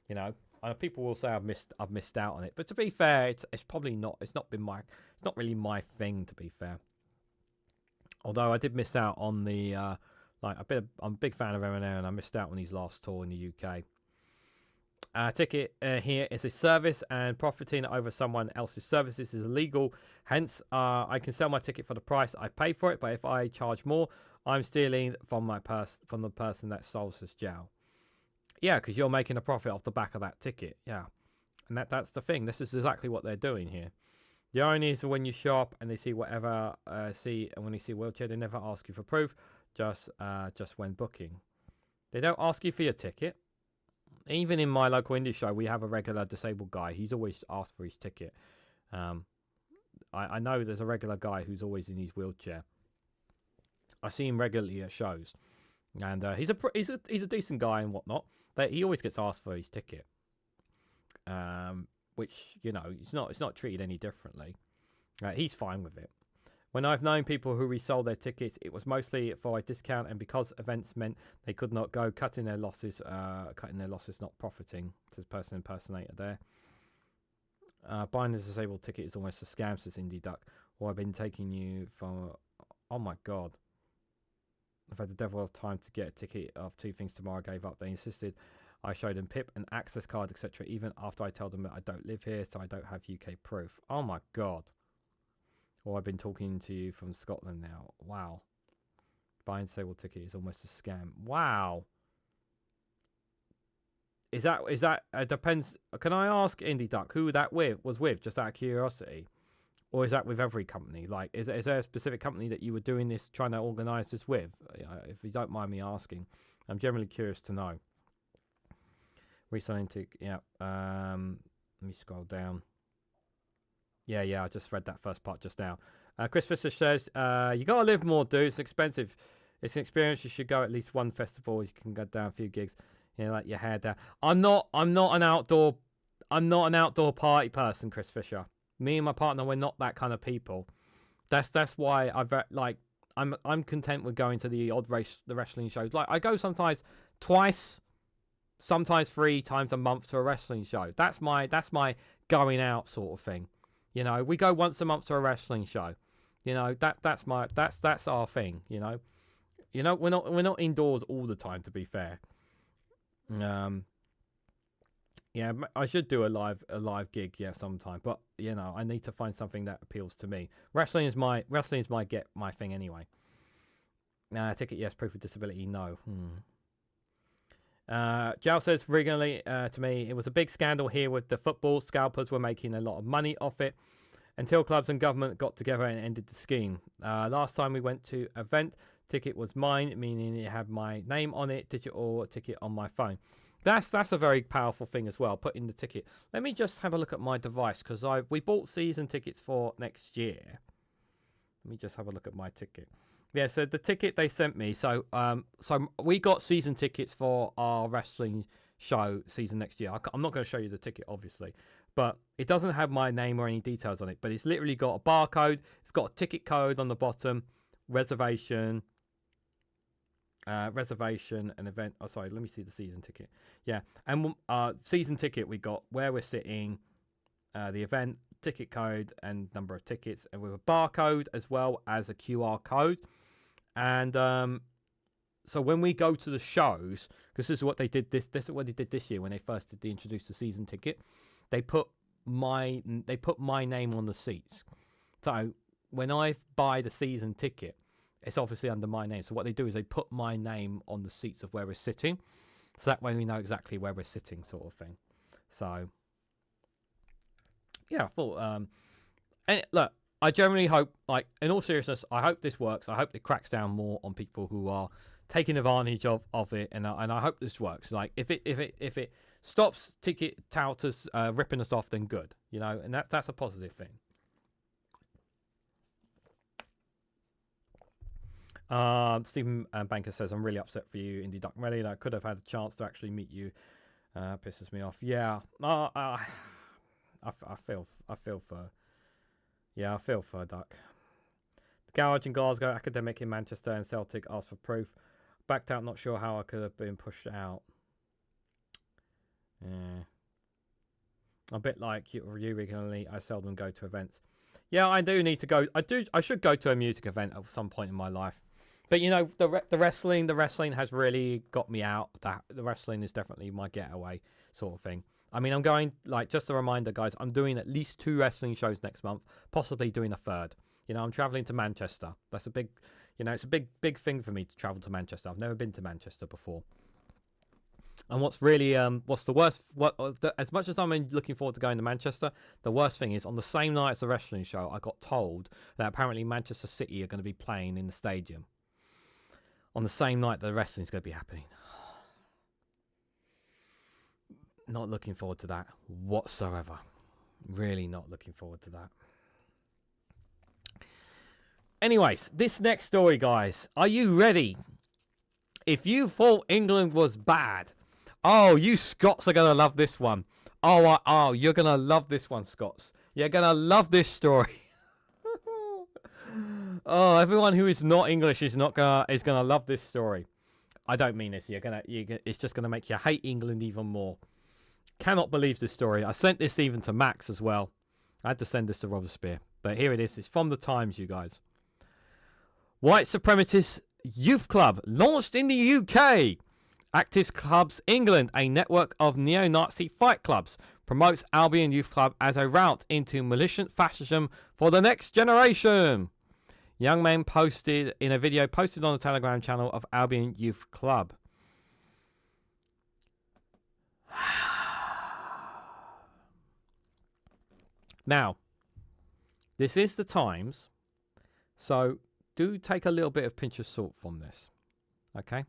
You know, people will say I've missed out on it. But to be fair, it's probably not. It's not really my thing, to be fair. Although I did miss out on the I'm a big fan of Eminem, and I missed out on his last tour in the UK. Ticket here is a service, and profiting over someone else's services is illegal. Hence, I can sell my ticket for the price I pay for it, but if I charge more, I'm stealing from the person that sold this jail. Yeah, because you're making a profit off the back of that ticket. Yeah, and that's the thing. This is exactly what they're doing here. The irony is when you shop and they see whatever and when they see a wheelchair, they never ask you for proof. Just when booking, they don't ask you for your ticket. Even in my local indie show, we have a regular disabled guy. He's always asked for his ticket. I know there's a regular guy who's always in his wheelchair. I see him regularly at shows, and he's a decent guy and whatnot. But he always gets asked for his ticket, which, you know, it's not treated any differently. He's fine with it. When I've known people who resold their tickets, it was mostly for a discount, and because events meant they could not go, cutting their losses, not profiting. Says person impersonator there. Buying a disabled ticket is almost a scam, says Indie Duck. Or I've been taking you for... Oh my god. I've had the devil of time to get a ticket of 2 things tomorrow. I gave up. They insisted I showed them PIP, an access card, etc. Even after I told them that I don't live here, so I don't have UK proof. Oh my god. Or I've been talking to you from Scotland now. Wow. Buying a disabled ticket is almost a scam. Wow. Is that depends. Can I ask Indie Duck who that was with, just out of curiosity? Or is that with every company? Like, is there a specific company that you were doing this, trying to organise this with? If you don't mind me asking. I'm generally curious to know. Reselling ticket, yeah. Let me scroll down. Yeah, I just read that first part just now. Chris Fisher says, you got to live more, dude. It's expensive. It's an experience. You should go at least one festival. You can go down a few gigs. You know, like your hair down. I'm not an outdoor party person, Chris Fisher. Me and my partner, we're not that kind of people. That's why I'm content with going to the wrestling shows. Like, I go sometimes twice, sometimes 3 times a month to a wrestling show. That's my going out sort of thing. You know, we go once a month to a wrestling show. You know, that's our thing. You know, we're not indoors all the time. To be fair, yeah, I should do a live gig, yeah, sometime. But you know, I need to find something that appeals to me. Wrestling is my thing anyway. Ticket, yes. Proof of disability, no. Jal says, Reganelite to me, it was a big scandal here with the football. Scalpers were making a lot of money off it until clubs and government got together and ended the scheme. Last time we went to an event, ticket was mine, meaning it had my name on it, digital ticket on my phone. That's a very powerful thing as well, putting the ticket. Let me just have a look at my device, because we bought season tickets for next year. Let me just have a look at my ticket. Yeah, so the ticket they sent me, so we got season tickets for our wrestling show season next year. I'm not going to show you the ticket, obviously, but it doesn't have my name or any details on it, but it's literally got a barcode. It's got a ticket code on the bottom, reservation, an event. Oh, sorry, let me see the season ticket. Yeah, and season ticket we got where we're sitting, the event, ticket code, and number of tickets, and with a barcode as well as a QR code. And so when we go to the shows, because this is what they did this year when they first introduced the season ticket, they put my name on the seats. So when I buy the season ticket, it's obviously under my name. So what they do is they put my name on the seats of where we're sitting, so that way we know exactly where we're sitting, sort of thing. So yeah, I thought and look, I generally hope, like, in all seriousness, I hope this works. I hope it cracks down more on people who are taking advantage of it, and I hope this works. Like, if it stops ticket touters ripping us off, then good, you know, and that's a positive thing. Stephen Banker says, I'm really upset for you, Indie Duck Melly. I could have had a chance to actually meet you. Pisses me off. Yeah. I feel for Duck. The Garage in Glasgow, academic in Manchester, and Celtic asked for proof. Backed out, not sure how I could have been pushed out. Yeah. A bit like you originally, I seldom go to events. Yeah, I do need to go. I should go to a music event at some point in my life. But you know, the wrestling has really got me out. The wrestling is definitely my getaway sort of thing. I mean, I'm going, like, just a reminder, guys, I'm doing at least 2 wrestling shows next month, possibly doing a third. You know, I'm traveling to Manchester. That's a big, you know, it's a big thing for me to travel to Manchester. I've never been to Manchester before. And what's really, what's the worst, as much as I'm looking forward to going to Manchester, the worst thing is on the same night as the wrestling show, I got told that apparently Manchester City are going to be playing in the stadium on the same night that the wrestling is going to be happening. Not looking forward to that whatsoever. Really not looking forward to that. Anyways, this next story, guys. Are you ready? If you thought England was bad, oh, you Scots are going to love this one. Oh, you're going to love this one, Scots. You're going to love this story. Oh, everyone who is not English is gonna love this story. I don't mean this. It's just gonna make you hate England even more. Cannot believe this story. I sent this even to Max as well. I had to send this to Robespierre, but here it is. It's from the Times, you guys. White supremacist youth club launched in the UK. Active Clubs England, a network of neo-Nazi fight clubs, promotes Albion Youth Club as a route into militant fascism for the next generation. Young men posted in a video posted on the Telegram channel of Albion Youth Club. Now, this is the Times, so do take a little bit of pinch of salt from this. Okay?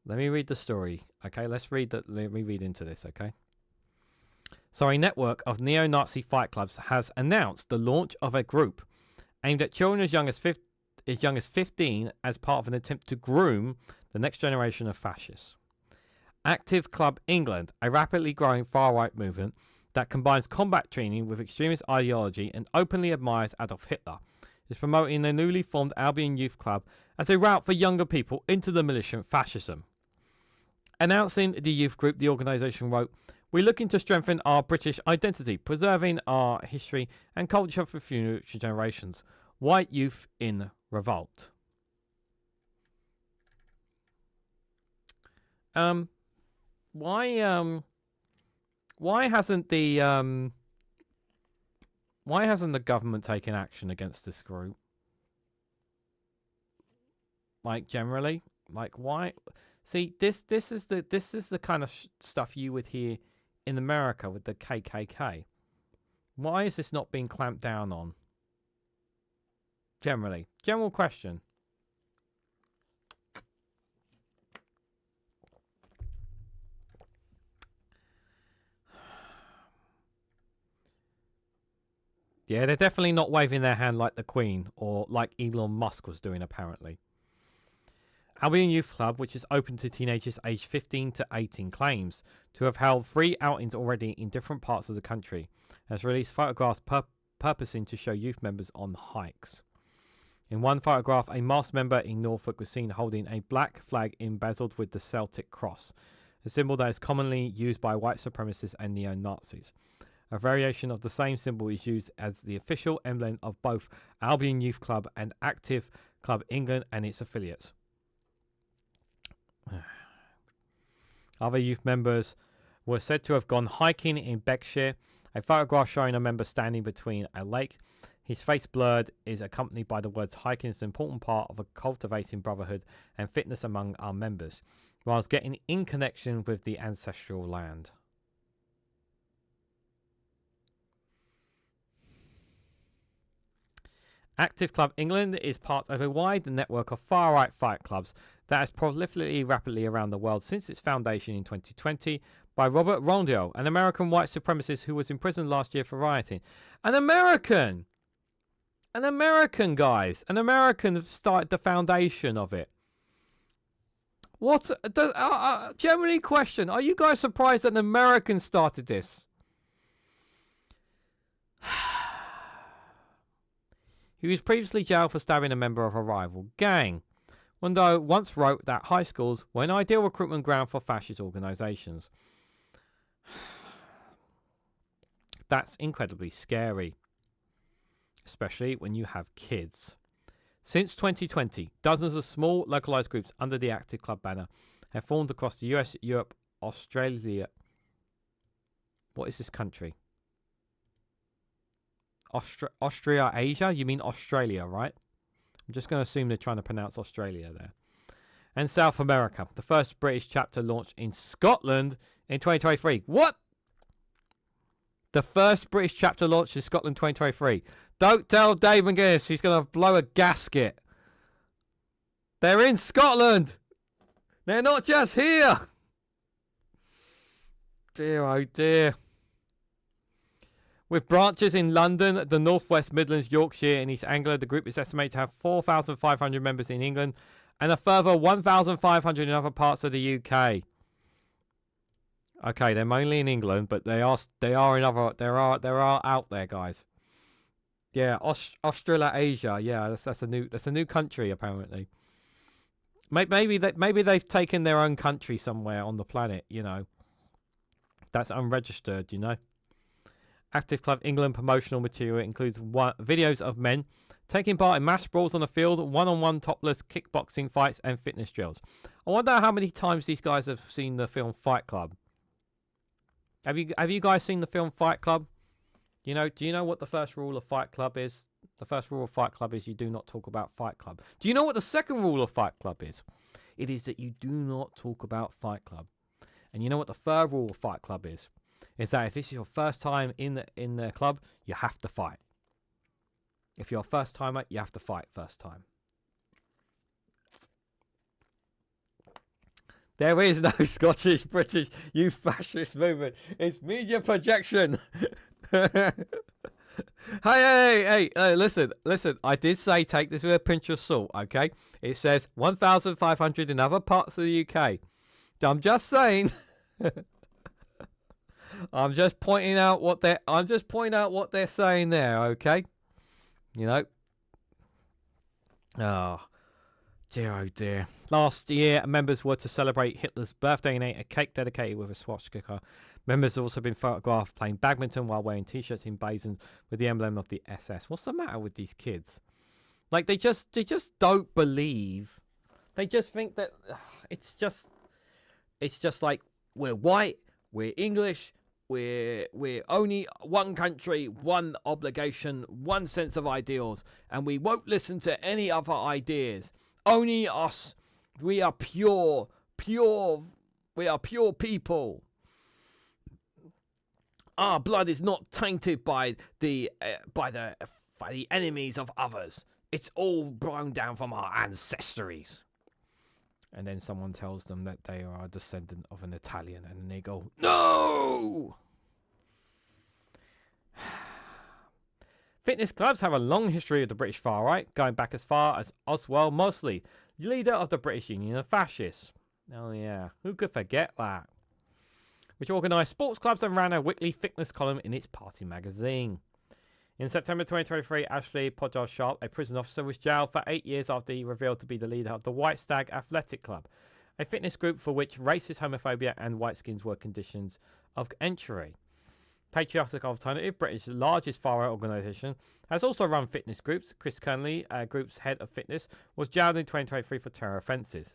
Let me read the story. Okay, let me read into this, okay? So a network of neo-Nazi fight clubs has announced the launch of a group aimed at children as young as 15 as part of an attempt to groom the next generation of fascists. Active Club England, a rapidly growing far-right movement that combines combat training with extremist ideology and openly admires Adolf Hitler, is promoting the newly formed Albion Youth Club as a route for younger people into the militant fascism. Announcing the youth group, the organisation wrote, "We're looking to strengthen our British identity, preserving our history and culture for future generations. White youth in revolt." Why hasn't the government taken action against this group? Like, generally, like, why? See, this is the kind of stuff you would hear in America with the KKK. Why is this not being clamped down on? Generally, general question. Yeah, they're definitely not waving their hand like the Queen or like Elon Musk was doing, apparently. Albion Youth Club, which is open to teenagers aged 15 to 18, claims to have held 3 outings already in different parts of the country, and has released photographs purposing to show youth members on hikes. In one photograph, a masked member in Norfolk was seen holding a black flag embezzled with the Celtic cross, a symbol that is commonly used by white supremacists and neo-Nazis. A variation of the same symbol is used as the official emblem of both Albion Youth Club and Active Club England and its affiliates. Other youth members were said to have gone hiking in Berkshire. A photograph showing a member standing between a lake, his face blurred, is accompanied by the words "hiking is an important part of cultivating brotherhood and fitness among our members, whilst getting in connection with the ancestral land." Active Club England is part of a wide network of far-right fight clubs that has proliferated rapidly around the world since its foundation in 2020 by Robert Rondeau, an American white supremacist who was imprisoned last year for rioting. An American, guys. An American started the foundation of it. What? Generally question, are you guys surprised that an American started this? He was previously jailed for stabbing a member of a rival gang. Rondeau once wrote that high schools were an ideal recruitment ground for fascist organisations. That's incredibly scary, especially when you have kids. Since 2020, dozens of small localised groups under the Active Club banner have formed across the US, Europe, Australia. What is this country? Austria, Asia? You mean Australia, right? I'm just going to assume they're trying to pronounce Australia there. And South America. The first British chapter launched in Scotland in 2023. What? The first British chapter launched in Scotland 2023. Don't tell Dave McGuinness he's going to blow a gasket. They're in Scotland. They're not just here. Dear, oh dear. With branches in London, the North West Midlands, Yorkshire and East Anglia, the group is estimated to have 4,500 members in England and a further 1,500 in other parts of the UK. Okay, they're mainly in England, but they are in other. There are out there, guys. Yeah, Australasia. Yeah, that's a new country apparently. Maybe they've taken their own country somewhere on the planet. You know, that's unregistered. You know. Active Club England promotional material includes videos of men taking part in mass brawls on the field, one-on-one topless kickboxing fights, and fitness drills. I wonder how many times these guys have seen the film Fight Club. Have you guys seen the film Fight Club? Do you know what the first rule of Fight Club is? The first rule of Fight Club is you do not talk about Fight Club. Do you know what the second rule of Fight Club is? It is that you do not talk about Fight Club. And you know what the third rule of Fight Club is? Is that if this is your first time in the club, you have to fight. If you're a first timer, you have to fight first time. There is no Scottish British youth fascist movement. It's media projection. Hey, listen. I did say take this with a pinch of salt, okay? It says 1,500 in other parts of the UK. I'm just saying. I'm just pointing out what they're saying there, okay? You know. Oh dear. Last year, members were to celebrate Hitler's birthday and ate a cake dedicated with a swastika. Members have also been photographed playing badminton while wearing t-shirts in basins with the emblem of the SS. What's the matter with these kids? Like they just don't believe. They just think that it's just like we're white, we're English, we're only one country, one obligation, one sense of ideals, and we won't listen to any other ideas. Only us. We are pure. We are pure people. Our blood is not tainted by the enemies of others. It's all blown down from our ancestries. And then someone tells them that they are a descendant of an Italian, and they go, no! Fitness clubs have a long history of the British far right, going back as far as Oswald Mosley, leader of the British Union of Fascists. Oh yeah, who could forget that? Which organised sports clubs and ran a weekly fitness column in its party magazine. In September 2023, Ashley Podjar-Sharp, a prison officer, was jailed for 8 years after he revealed to be the leader of the White Stag Athletic Club, a fitness group for which racist homophobia and whiteskins were conditions of entry. Patriotic Alternative, Britain's largest far-right organisation, has also run fitness groups. Chris Connolly, group's head of fitness, was jailed in 2023 for terror offences.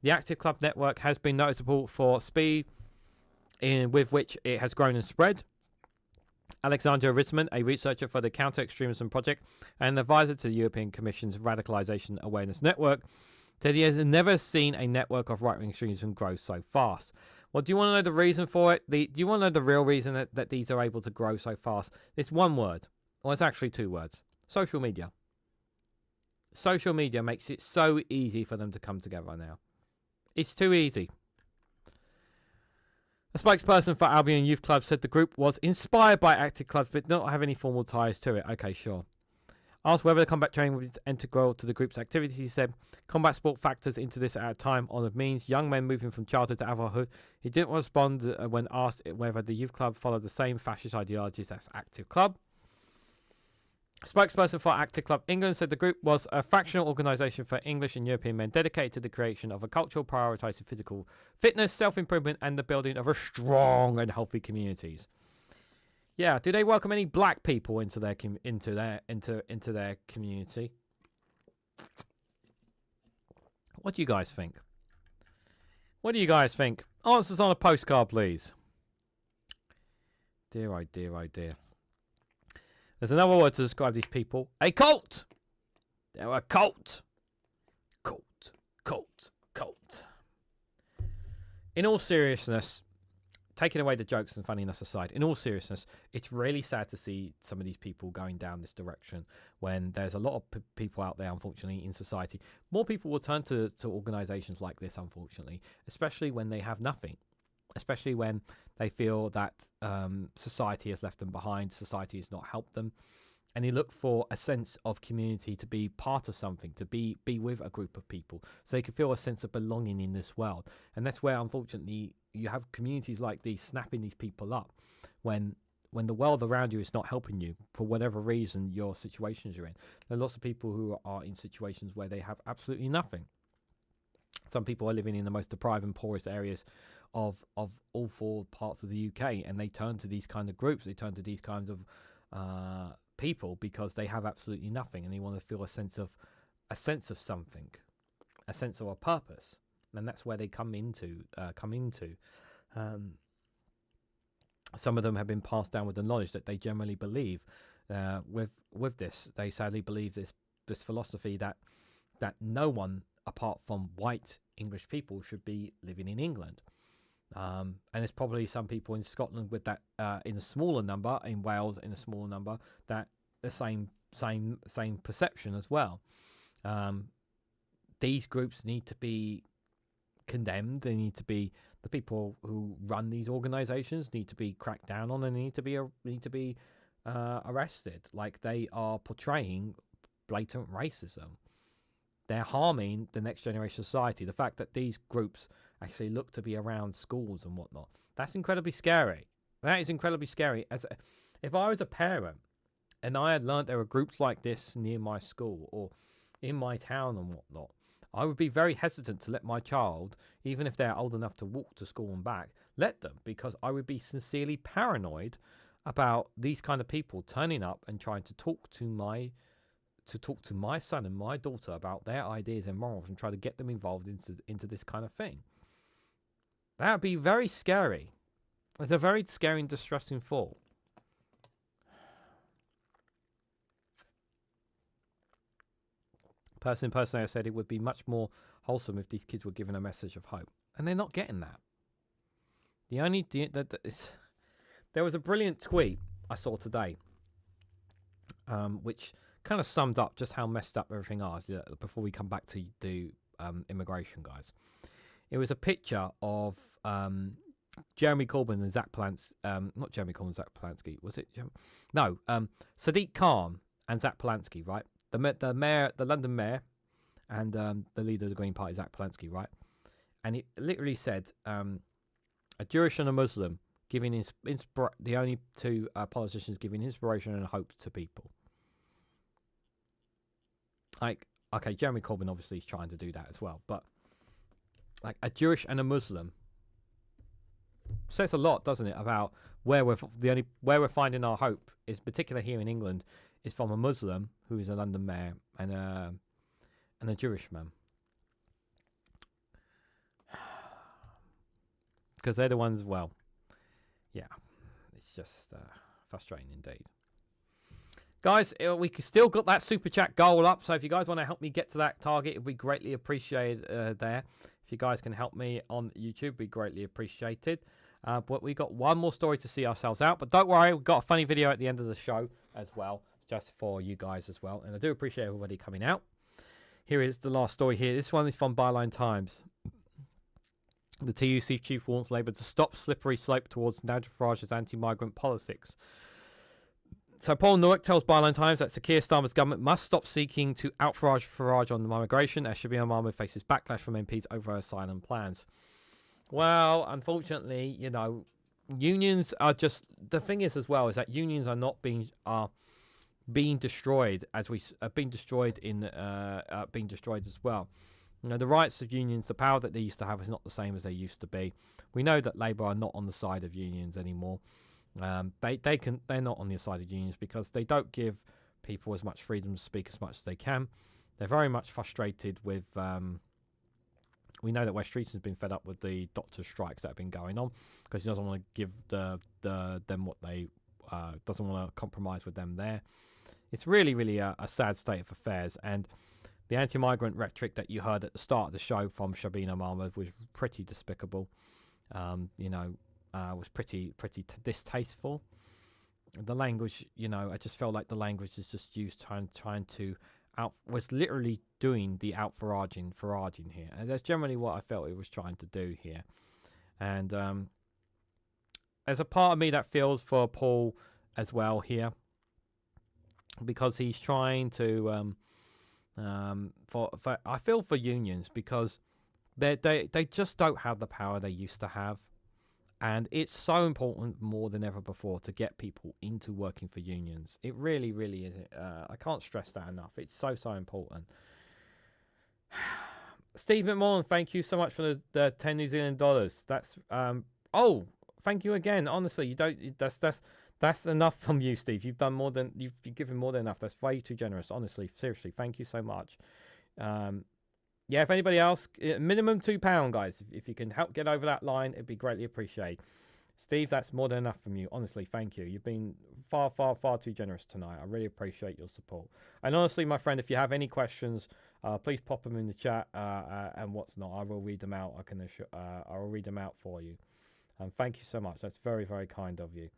The Active Club network has been notable for speed with which it has grown and spread. Alexandra Risman, a researcher for the Counter-Extremism Project and advisor to the European Commission's Radicalisation Awareness Network, said he has never seen a network of right-wing extremism grow so fast. Well, do you want to know the reason for it? Do you want to know the real reason that these are able to grow so fast? It's one word. Well, it's actually two words. Social media. social media makes it so easy for them to come together now. It's too easy. A spokesperson for Albion Youth Club said the group was inspired by active clubs but did not have any formal ties to it. Okay, sure. Asked whether the combat training was integral to the group's activities, he said combat sport factors into this at a time honoured means, young men moving from childhood to adulthood. He didn't respond when asked whether the youth club followed the same fascist ideologies as active club. Spokesperson for Active Club England said the group was a fractional organisation for English and European men dedicated to the creation of a culture prioritising physical fitness, self-improvement and the building of a strong and healthy communities. Yeah, do they welcome any black people into their community? What do you guys think? What do you guys think? Answers on a postcard, please. Dear, oh dear, oh dear. There's another word to describe these people. A cult! They're a cult. Cult, cult, cult. In all seriousness, taking away the jokes and funniness aside, in all seriousness, it's really sad to see some of these people going down this direction when there's a lot of people out there, unfortunately, in society. More people will turn to organisations like this, unfortunately, especially when they have nothing. Especially when they feel that society has left them behind, society has not helped them, and they look for a sense of community, to be part of something, to be with a group of people, so they can feel a sense of belonging in this world. And that's where, unfortunately, you have communities like these snapping these people up when the world around you is not helping you for whatever reason your situations you're in. There are lots of people who are in situations where they have absolutely nothing. Some people are living in the most deprived and poorest areas of all four parts of the UK, and they turn to these kind of groups, they turn to these kinds of people because they have absolutely nothing, and they want to feel a sense of something, a sense of a purpose, and that's where they come into. Some of them have been passed down with the knowledge that they generally believe. With this, they sadly believe this philosophy that no one apart from white English people should be living in England. And there's probably some people in Scotland with that in a smaller number, in Wales in a smaller number, that the same perception as well. These groups need to be condemned. They need to be, the people who run these organisations need to be cracked down on, and they need to be arrested. Like, they are portraying blatant racism. They're harming the next generation society. The fact that these groups actually look to be around schools and whatnot, that's incredibly scary. That is incredibly scary. If I was a parent and I had learned there were groups like this near my school or in my town and whatnot, I would be very hesitant to let my child, even if they're old enough to walk to school and back, let them, because I would be sincerely paranoid about these kind of people turning up and trying to talk to my son and my daughter about their ideas and morals and try to get them involved into this kind of thing. That would be very scary. It's a very scary and distressing thought. Personally, I said it would be much more wholesome if these kids were given a message of hope, and they're not getting that. There was a brilliant tweet I saw today, which kind of summed up just how messed up everything is. Before we come back to the immigration guys, it was a picture of Jeremy Corbyn and Zach Palance, not Jeremy Corbyn and Zach Palansky, was it? No, Sadiq Khan and Zach Palansky, right? The mayor, the London mayor, and the leader of the Green Party, Zach Palansky, right? And it literally said, a Jewish and a Muslim giving the only two politicians giving inspiration and hope to people. Like, okay, Jeremy Corbyn obviously is trying to do that as well, but like a Jewish and a Muslim says a lot, doesn't it, about where we're finding our hope is, particularly here in England, is from a Muslim who is a London mayor and a Jewish man, because they're the ones. Well, yeah, it's just frustrating indeed. Guys, we still got that super chat goal up, so if you guys want to help me get to that target, it would be greatly appreciated there. If you guys can help me on YouTube, it'd be greatly appreciated. But we got one more story to see ourselves out, but don't worry, we've got a funny video at the end of the show as well, just for you guys as well, and I do appreciate everybody coming out. Here is the last story here. This one is from Byline Times. The TUC chief wants Labour to stop slippery slope towards Nigel Farage's anti-migrant politics. So Paul Newark tells Byline Times that Sir Keir Starmer's government must stop seeking to out-Farage on migration as Shabana Mahmood faces backlash from MPs over her asylum plans. Well, unfortunately, you know, unions are just... The thing is as well is that unions are not being destroyed as we are being destroyed as well. You know, the rights of unions, the power that they used to have is not the same as they used to be. We know that Labour are not on the side of unions anymore. They're not on the side of unions because they don't give people as much freedom to speak as much as they can. They're very much frustrated with. We know that West Streeton's been fed up with the doctor strikes that have been going on because he doesn't want to give them what they doesn't want to compromise with them there. It's really a sad state of affairs, and the anti-migrant rhetoric that you heard at the start of the show from Shabana Mahmood was pretty despicable. Was pretty distasteful. The language, you know, I just felt like the language is just used trying to was literally doing the out-Faraging here, and that's generally what I felt it was trying to do here. And there's a part of me that feels for Paul as well here, because he's trying to I feel for unions because they just don't have the power they used to have, and it's so important more than ever before to get people into working for unions. It really is. I can't stress that enough. It's so important. Steve McMahon, thank you so much for the 10 New Zealand dollars. That's thank you again. Honestly, you don't. That's enough from you, Steve. You've done more than you've given more than enough. That's way too generous. Honestly, seriously, thank you so much. Yeah, if anybody else, minimum £2, guys. If you can help get over that line, it'd be greatly appreciated. Steve, that's more than enough from you. Honestly, thank you. You've been far too generous tonight. I really appreciate your support. And honestly, my friend, if you have any questions, please pop them in the chat and what's not. I will read them out. I will read them out for you. And thank you so much. That's very kind of you.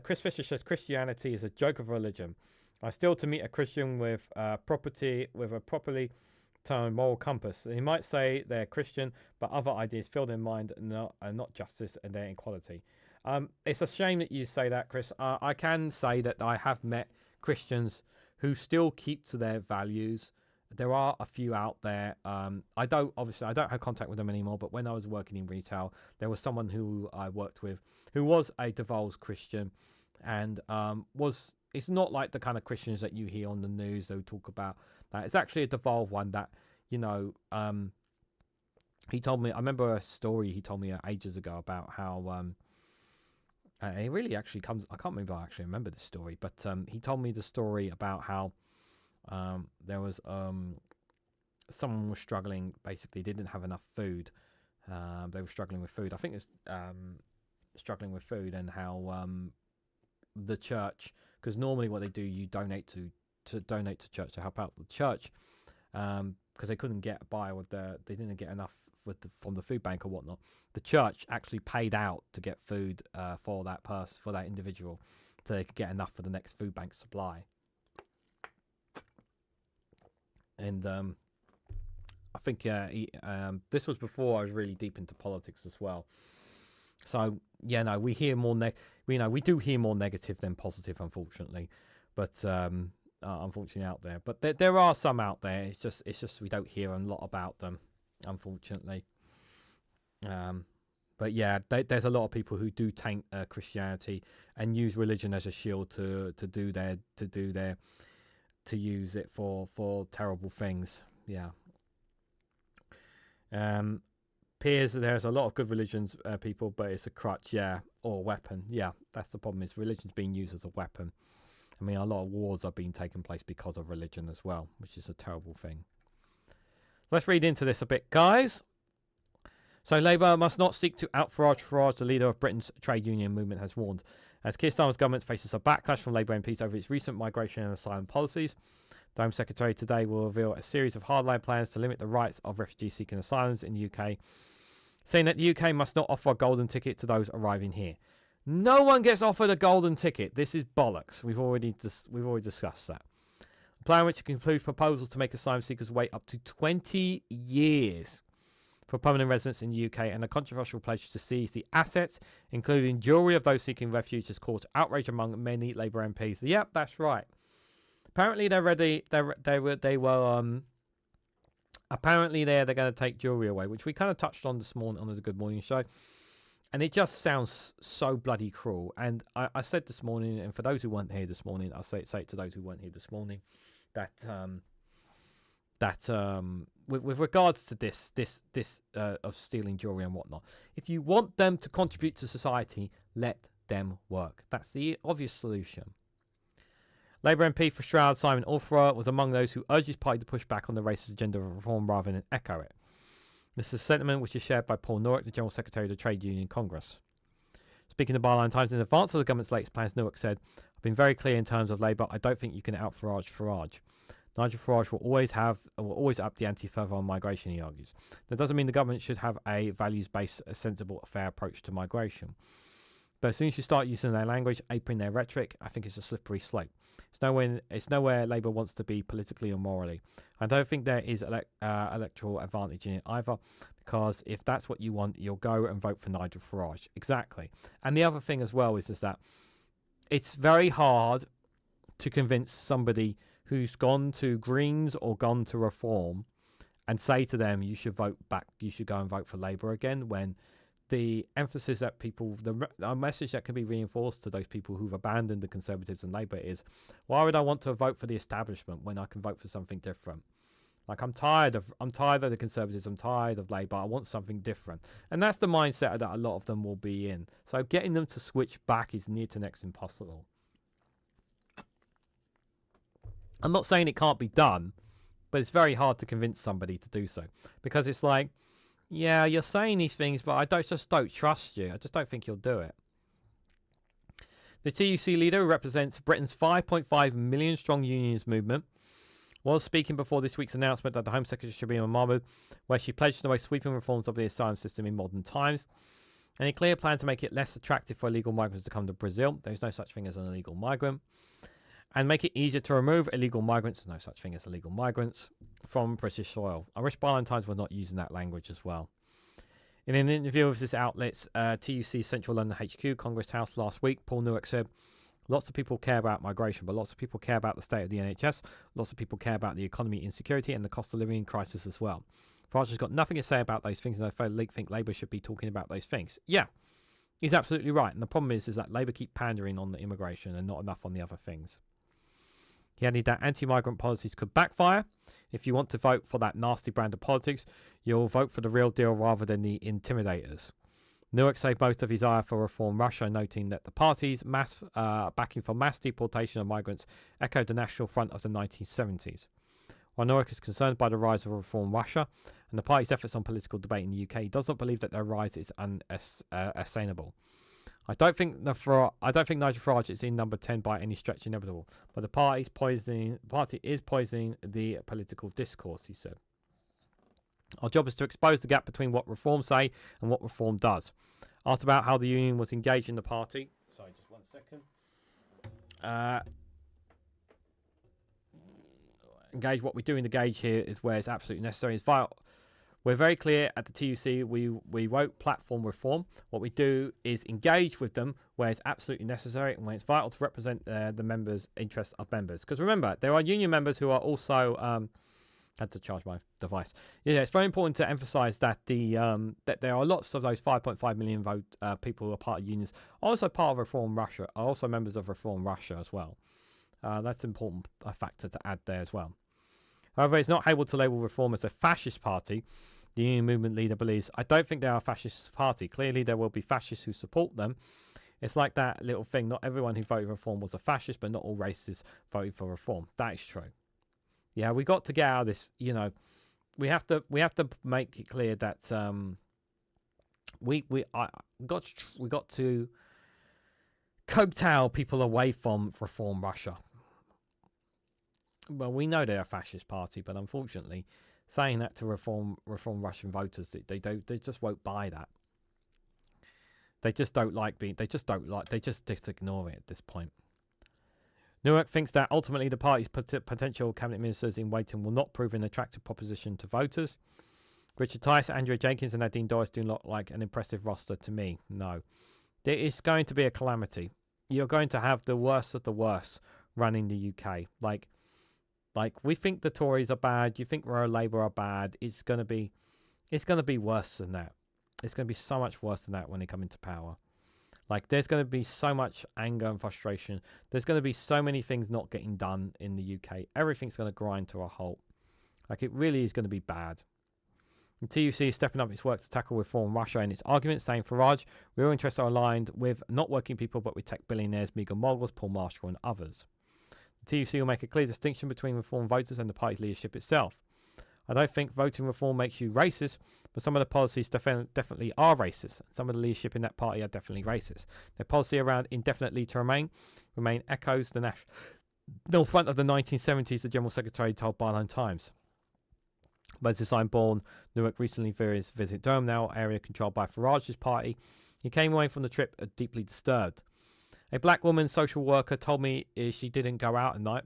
Chris Fisher says Christianity is a joke of religion. I still to meet a Christian with a properly termed moral compass. He might say they're Christian, but other ideas fill their mind are not justice and their equality. It's a shame that you say that, Chris. I can say that I have met Christians who still keep to their values. There are a few out there. I don't have contact with them anymore, but when I was working in retail, there was someone who I worked with who was a divulged Christian, and it's not like the kind of Christians that you hear on the news who talk about that. It's actually a devolved one that, you know, he told me, I remember a story he told me ages ago about how, it really actually comes, I can't remember, I actually remember this story, but he told me the story about how there was, someone was struggling, basically they didn't have enough food, they were struggling with food, I think it's struggling with food, and how the church, because normally what they do, you donate to church to help out the church, because they couldn't get by with they didn't get enough from the food bank or whatnot. The church actually paid out to get food for that person, for that individual, so they could get enough for the next food bank supply. And I think this was before I was really deep into politics as well. So yeah, no, we hear more we do hear more negative than positive, unfortunately. But unfortunately out there. But there are some out there. It's just we don't hear a lot about them, unfortunately. But yeah, there's a lot of people who do taint Christianity and use religion as a shield to use it for terrible things. Yeah. Peers, there's a lot of good religions, people, but it's a crutch, yeah, or a weapon. Yeah, that's the problem, is religion's being used as a weapon. I mean, a lot of wars are being taken place because of religion as well, which is a terrible thing. Let's read into this a bit, guys. So Labour must not seek to out-Farage. Farage, the leader of Britain's trade union movement, has warned. As Keir Starmer's government faces a backlash from Labour MPs over its recent migration and asylum policies, the Home Secretary today will reveal a series of hardline plans to limit the rights of refugees seeking asylum in the UK, saying that the UK must not offer a golden ticket to those arriving here. No one gets offered a golden ticket. This is bollocks. We've already discussed that. plan which includes proposals to make asylum seekers wait up to 20 years for permanent residence in the UK, and a controversial pledge to seize the assets, including jewellery of those seeking refuge, has caused outrage among many Labour MPs. Yep, that's right. Apparently they're ready. Apparently they're going to take jewellery away, which we kind of touched on this morning on the Good Morning Show. And it just sounds so bloody cruel. And I said this morning, and for those who weren't here this morning, I'll say it to those who weren't here this morning, that with regards to this of stealing jewelry and whatnot, if you want them to contribute to society, let them work. That's the obvious solution. Labour MP for Stroud, Simon Alford, was among those who urged his party to push back on the racist agenda of reform rather than echo it. This is a sentiment which is shared by Paul Newark, the General Secretary of the Trade Union Congress. Speaking to Byline Times in advance of the government's latest plans, Newark said, "I've been very clear in terms of Labour. I don't think you can out Farage. Nigel Farage will always up the ante further on migration," he argues. That doesn't mean the government should have a values-based, a sensible, fair approach to migration. But as soon as you start using their language, aping their rhetoric, I think it's a slippery slope. It's nowhere Labour wants to be politically or morally. I don't think there is electoral advantage in it either, because if that's what you want, you'll go and vote for Nigel Farage. Exactly. And the other thing as well is that it's very hard to convince somebody who's gone to Greens or gone to Reform and say to them, you should vote back, you should go and vote for Labour again, when the emphasis that people, the message that can be reinforced to those people who've abandoned the Conservatives and Labour is, why would I want to vote for the establishment when I can vote for something different? Like, I'm tired of the Conservatives, I'm tired of Labour, I want something different. And that's the mindset that a lot of them will be in. So getting them to switch back is near to next impossible. I'm not saying it can't be done, but it's very hard to convince somebody to do so. Because it's like, yeah, you're saying these things, but I just don't trust you. I just don't think you'll do it. The TUC leader, who represents Britain's 5.5 million strong unions movement, was speaking before this week's announcement that the Home Secretary Shabana Mahmood, where she pledged the most sweeping reforms of the asylum system in modern times, and a clear plan to make it less attractive for illegal migrants to come to Brazil. There is no such thing as an illegal migrant. And make it easier to remove illegal migrants, there's no such thing as illegal migrants, from British soil. I wish Byline Times were not using that language as well. In an interview with this outlet's TUC Central London HQ Congress House last week, Paul Newark said, lots of people care about migration, but lots of people care about the state of the NHS, lots of people care about the economy insecurity and the cost of living crisis as well. Farage has got nothing to say about those things, and I think Labour should be talking about those things. Yeah, he's absolutely right. And the problem is that Labour keep pandering on the immigration and not enough on the other things. He added that anti-migrant policies could backfire. If you want to vote for that nasty brand of politics, you'll vote for the real deal rather than the intimidators. Newark said most of his ire for Reform Russia, noting that the party's backing for mass deportation of migrants echoed the National Front of the 1970s. While Newark is concerned by the rise of Reform Russia and the party's efforts on political debate in the UK, he does not believe that their rise is unassailable. I don't think Nigel Farage is in number 10 by any stretch inevitable, but the party is poisoning the political discourse, he said. Our job is to expose the gap between what Reform say and what Reform does. Asked about how the union was engaged in the party. Sorry, just 1 second. What we do in the gauge here is where it's absolutely necessary. It's vital. We're very clear at the TUC, we won't platform reform. What we do is engage with them where it's absolutely necessary and when it's vital to represent the members' interests of members. Because remember, there are union members who are also... had to charge my device. Yeah, it's very important to emphasise that that there are lots of those 5.5 million people who are part of unions, also part of Reform Russia, are also members of Reform Russia as well. That's an important factor to add there as well. However, it's not able to label Reform as a fascist party. The union movement leader believes, I don't think they are a fascist party. Clearly, there will be fascists who support them. It's like that little thing. Not everyone who voted for Reform was a fascist, but not all racists voted for Reform. That is true. Yeah, we got to get out of this. You know, we have to make it clear that we got to coattail people away from Reform Russia. Well, we know they're a fascist party, but unfortunately, saying that to reform Russian voters, they just won't buy that. They just don't like being. They just ignore it at this point. Newark thinks that ultimately the party's potential cabinet ministers in waiting will not prove an attractive proposition to voters. Richard Tice, Andrea Jenkins and Nadine Dorris do not like an impressive roster to me. No. There is going to be a calamity. You're going to have the worst of the worst running the UK. Like we think the Tories are bad. You think Royal Labour are bad. It's going to be worse than that. It's going to be so much worse than that when they come into power. Like, there's going to be so much anger and frustration. There's going to be so many things not getting done in the UK. Everything's going to grind to a halt. Like, it really is going to be bad. The TUC is stepping up its work to tackle reform Russia and its arguments, saying Farage, real interests are aligned with not working people but with tech billionaires, mega moguls, Paul Marshall and others. The TUC will make a clear distinction between reform voters and the party's leadership itself. I don't think voting reform makes you racist, but some of the policies definitely are racist. Some of the leadership in that party are definitely racist. Their policy around indefinite leave to remain echoes the national front of the 1970s, the General Secretary told Byline Times. Moses born Newark recently visited Durham, now area controlled by Farage's party. He came away from the trip deeply disturbed. A black woman social worker told me she didn't go out at night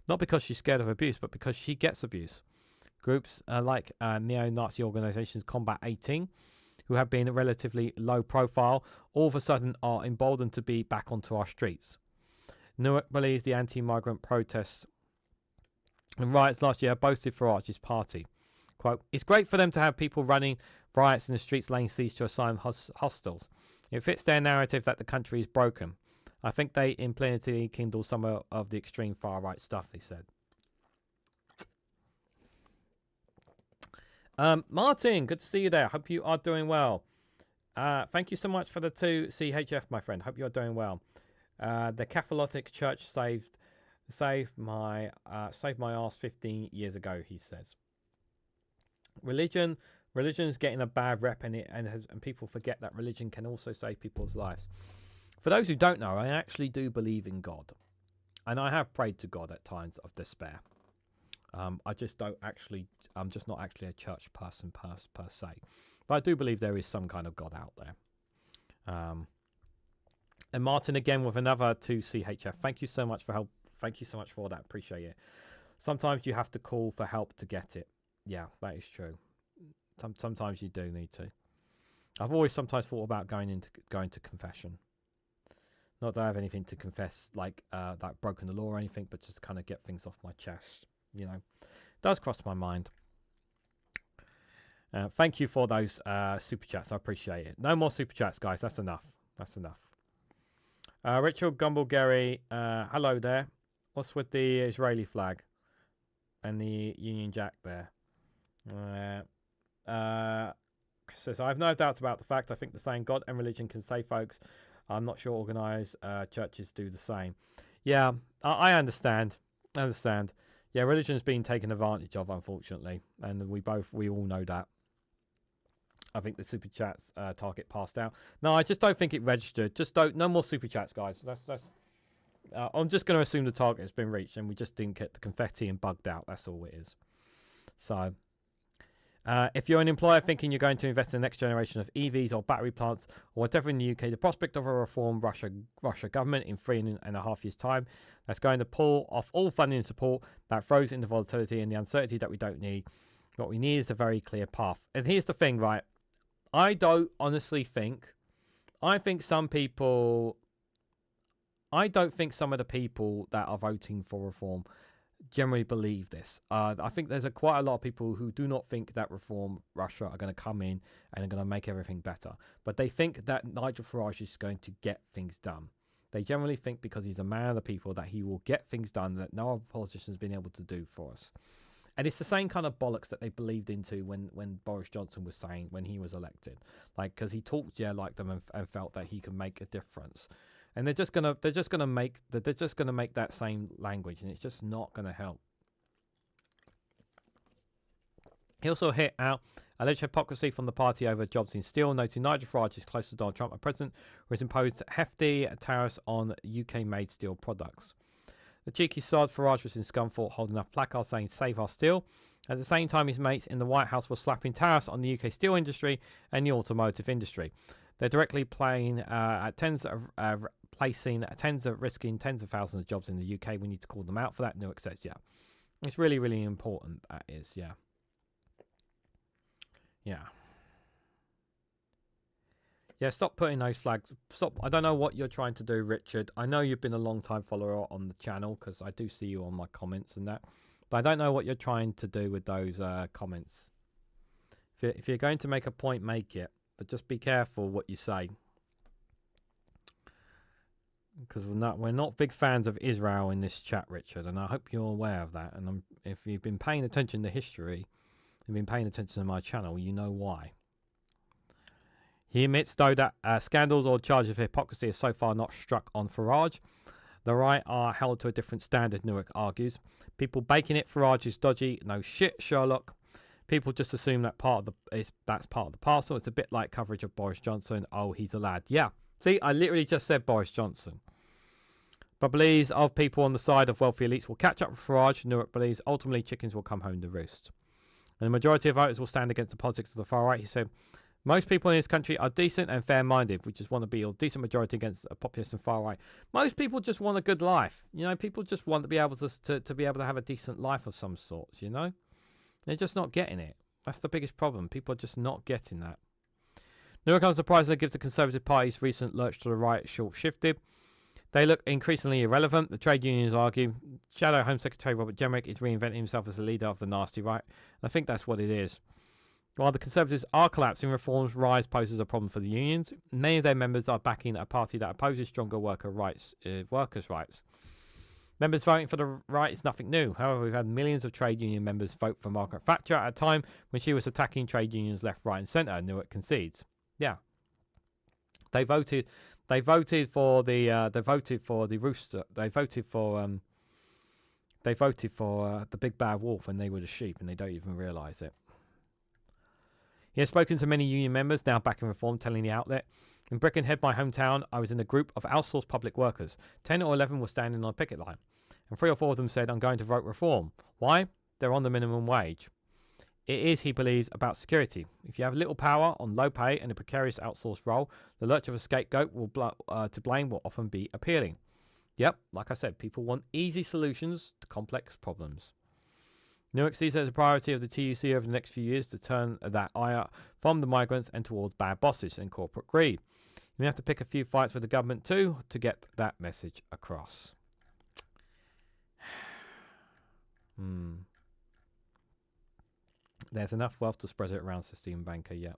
not because she's scared of abuse, but because she gets abuse. Groups like neo-Nazi organisations Combat 18, who have been relatively low profile, all of a sudden are emboldened to be back onto our streets. Newark believes the anti-migrant protests and riots last year boasted Farage's party. Quote, it's great for them to have people running riots in the streets laying siege to asylum hostels. It fits their narrative that the country is broken. I think they implicitly kindle some of the extreme far-right stuff, they said. Martin, good to see you there. Hope you are doing well. Thank you so much for the 2 CHF, my friend. Hope you're doing well. The Catholic Church saved my ass 15 years ago, he says. Religion's getting a bad rep, and people forget that religion can also save people's lives. For those who don't know, I actually do believe in God, and I have prayed to God at times of despair. I'm just not actually a church person per se, but I do believe there is some kind of God out there. And Martin again with another 2 CHF. Thank you so much for help. Thank you so much for that. Appreciate it. Sometimes you have to call for help to get it. Yeah, that is true. Sometimes you do need to. I've always sometimes thought about going to confession. Not that I have anything to confess, like broken the law or anything, but just kind of get things off my chest. You know, does cross my mind. Thank you for those super chats. I appreciate it. No more super chats, guys. That's enough. That's enough. Richard Gumbleberry, hello there. What's with the Israeli flag and the Union Jack there? Says, I have no doubts about the fact. I think the saying God and religion can save folks. I'm not sure organised churches do the same. Yeah, I understand. Yeah, religion's been taken advantage of, unfortunately, and we all know that. I think the super chats target passed out. No, I just don't think it registered. No more super chats, guys. I'm just going to assume the target has been reached, and we just didn't get the confetti and bugged out. That's all it is. So, if you're an employer thinking you're going to invest in the next generation of EVs or battery plants or whatever in the UK, the prospect of a reformed Russia government in 3.5 years' time that's going to pull off all funding and support that throws in the volatility and the uncertainty that we don't need. What we need is a very clear path. And here's the thing, right? I don't honestly think. I think some people. I don't think some of the people that are voting for reform generally believe this. I think there's quite a lot of people who do not think that reform Russia are going to come in and are going to make everything better. But they think that Nigel Farage is going to get things done. They generally think because he's a man of the people that he will get things done that no other politician has been able to do for us. And it's the same kind of bollocks that they believed into when Boris Johnson was saying when he was elected. Like, because he talked like them and felt that he could make a difference. And they're just gonna make that same language, and it's just not gonna help. He also hit out alleged hypocrisy from the party over jobs in steel, noting Nigel Farage is close to Donald Trump, a president who has imposed hefty tariffs on UK-made steel products. The cheeky sod Farage was in Scunthorpe holding up placards saying "Save our steel." At the same time, his mates in the White House were slapping tariffs on the UK steel industry and the automotive industry. They're directly playing at tens of risking tens of thousands of jobs in the UK. We need to call them out for that. Newark says, yeah. It's really, really important, that is, yeah. Yeah. Yeah, stop putting those flags. Stop. I don't know what you're trying to do, Richard. I know you've been a long time follower on the channel because I do see you on my comments and that. But I don't know what you're trying to do with those comments. If you're going to make a point, make it. But just be careful what you say. Because we're not big fans of Israel in this chat, Richard. And I hope you're aware of that. And if you've been paying attention to history, you've been paying attention to my channel, you know why. He admits, though, that scandals or charges of hypocrisy have so far not struck on Farage. The right are held to a different standard, Newark argues. People baking it, Farage is dodgy. No shit, Sherlock. People just assume that that's part of the parcel. It's a bit like coverage of Boris Johnson. Oh, he's a lad. Yeah. See, I literally just said Boris Johnson. But believes of people on the side of wealthy elites will catch up with Farage. Newark believes ultimately chickens will come home to roost. And the majority of voters will stand against the politics of the far right, he said. Most people in this country are decent and fair-minded. We just want to be a decent majority against a populist and far right. Most people just want a good life. You know, people just want to be able to be able to have a decent life of some sorts, you know? They're just not getting it. That's the biggest problem. People are just not getting that. Newark unsurprisingly gives the Conservative Party's recent lurch to the right short-shifted. They look increasingly irrelevant. The trade unions argue Shadow Home Secretary Robert Jenrick is reinventing himself as the leader of the nasty right. And I think that's what it is. While the Conservatives are collapsing, reforms rise poses a problem for the unions. Many of their members are backing a party that opposes stronger workers' rights. Members voting for the right is nothing new. However, we've had millions of trade union members vote for Margaret Thatcher at a time when she was attacking trade unions left, right, and centre. Newark concedes. Yeah, they voted for the rooster. They voted for the big bad wolf, and they were the sheep, and they don't even realise it. He has spoken to many union members, now back in reform, telling the outlet, in Birkenhead, my hometown, I was in a group of outsourced public workers. 10 or 11 were standing on a picket line, and 3 or 4 of them said, I'm going to vote reform. Why? They're on the minimum wage. It is, he believes, about security. If you have little power on low pay and a precarious outsourced role, the lurch of a scapegoat to blame will often be appealing. Yep, like I said, people want easy solutions to complex problems. Newark sees it as a priority of the TUC over the next few years to turn that ire from the migrants and towards bad bosses and corporate greed. You may have to pick a few fights with the government too to get that message across. There's enough wealth to spread it around, says Stephen Banker, yeah.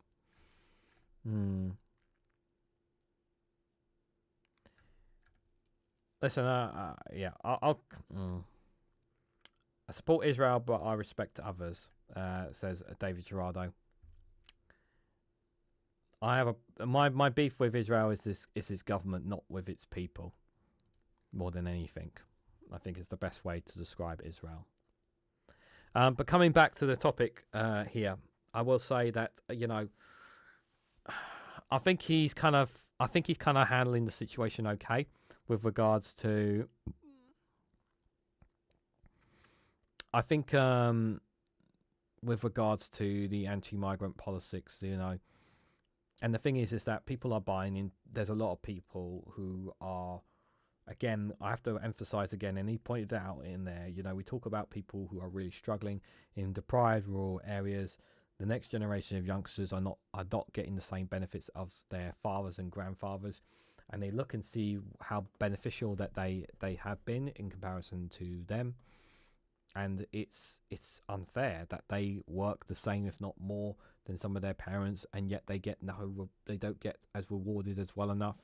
Listen, yeah, I support Israel, but I respect others, says David Gerardo. I have my beef with Israel is this government, not with its people, more than anything. I think it's the best way to describe Israel. But coming back to the topic here, I will say that I think he's kind of handling the situation okay with regards to. I think with regards to the anti-migrant politics, and the thing is that people are buying in. There's a lot of people who are, again, I have to emphasize again, and he pointed out in there, we talk about people who are really struggling in deprived rural areas. The next generation of youngsters are not getting the same benefits of their fathers and grandfathers, and they look and see how beneficial that they have been in comparison to them. And it's unfair that they work the same, if not more, than some of their parents, and yet they don't get as rewarded as well enough.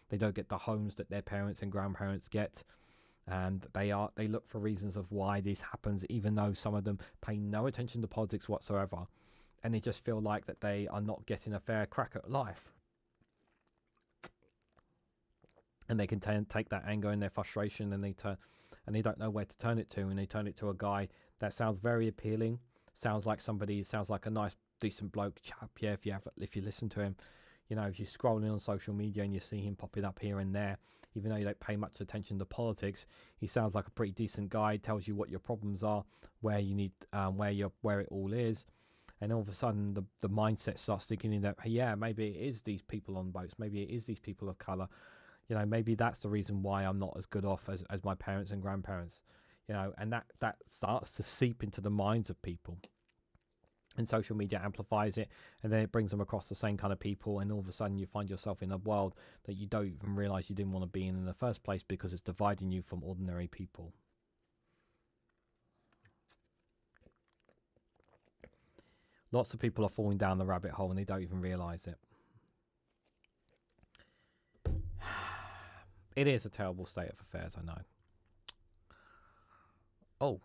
They don't get the homes that their parents and grandparents get, and they look for reasons of why this happens, even though some of them pay no attention to politics whatsoever, and they just feel like that they are not getting a fair crack at life. And they can take that anger and their frustration, and they don't know where to turn it to, and they turn it to a guy that sounds very appealing, sounds like a nice, decent bloke chap. Yeah, if you listen to him, if you're scrolling on social media and you see him popping up here and there, even though you don't pay much attention to politics, he sounds like a pretty decent guy. Tells you what your problems are, where you need, where it all is, and all of a sudden the mindset starts thinking in that, yeah, maybe it is these people on boats, maybe it is these people of colour. You know, maybe that's the reason why I'm not as good off as my parents and grandparents. You know, and that starts to seep into the minds of people. And social media amplifies it, and then it brings them across the same kind of people, and all of a sudden you find yourself in a world that you don't even realize you didn't want to be in the first place, because it's dividing you from ordinary people. Lots of people are falling down the rabbit hole and they don't even realize it. It is a terrible state of affairs, I know. Oh,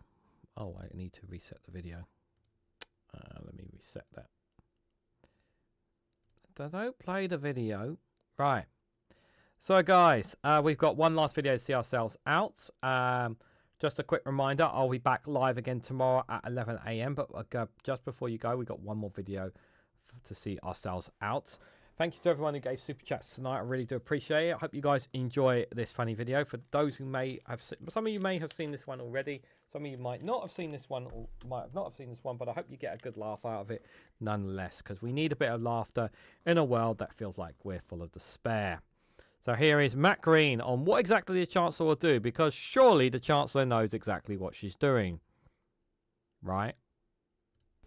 I need to reset the video. Let me reset that. Don't play the video. Right. So, guys, we've got one last video to see ourselves out. Just a quick reminder, I'll be back live again tomorrow at 11 AM. But just before you go, we've got one more video to see ourselves out. Thank you to everyone who gave super chats tonight. I really do appreciate it. I hope you guys enjoy this funny video. For those who may have seen, some of you may have seen this one already. Some of you might not have seen this one, or might not have seen this one, but I hope you get a good laugh out of it nonetheless, because we need a bit of laughter in a world that feels like we're full of despair. So here is Matt Green on what exactly the Chancellor will do, because surely the Chancellor knows exactly what she's doing. Right?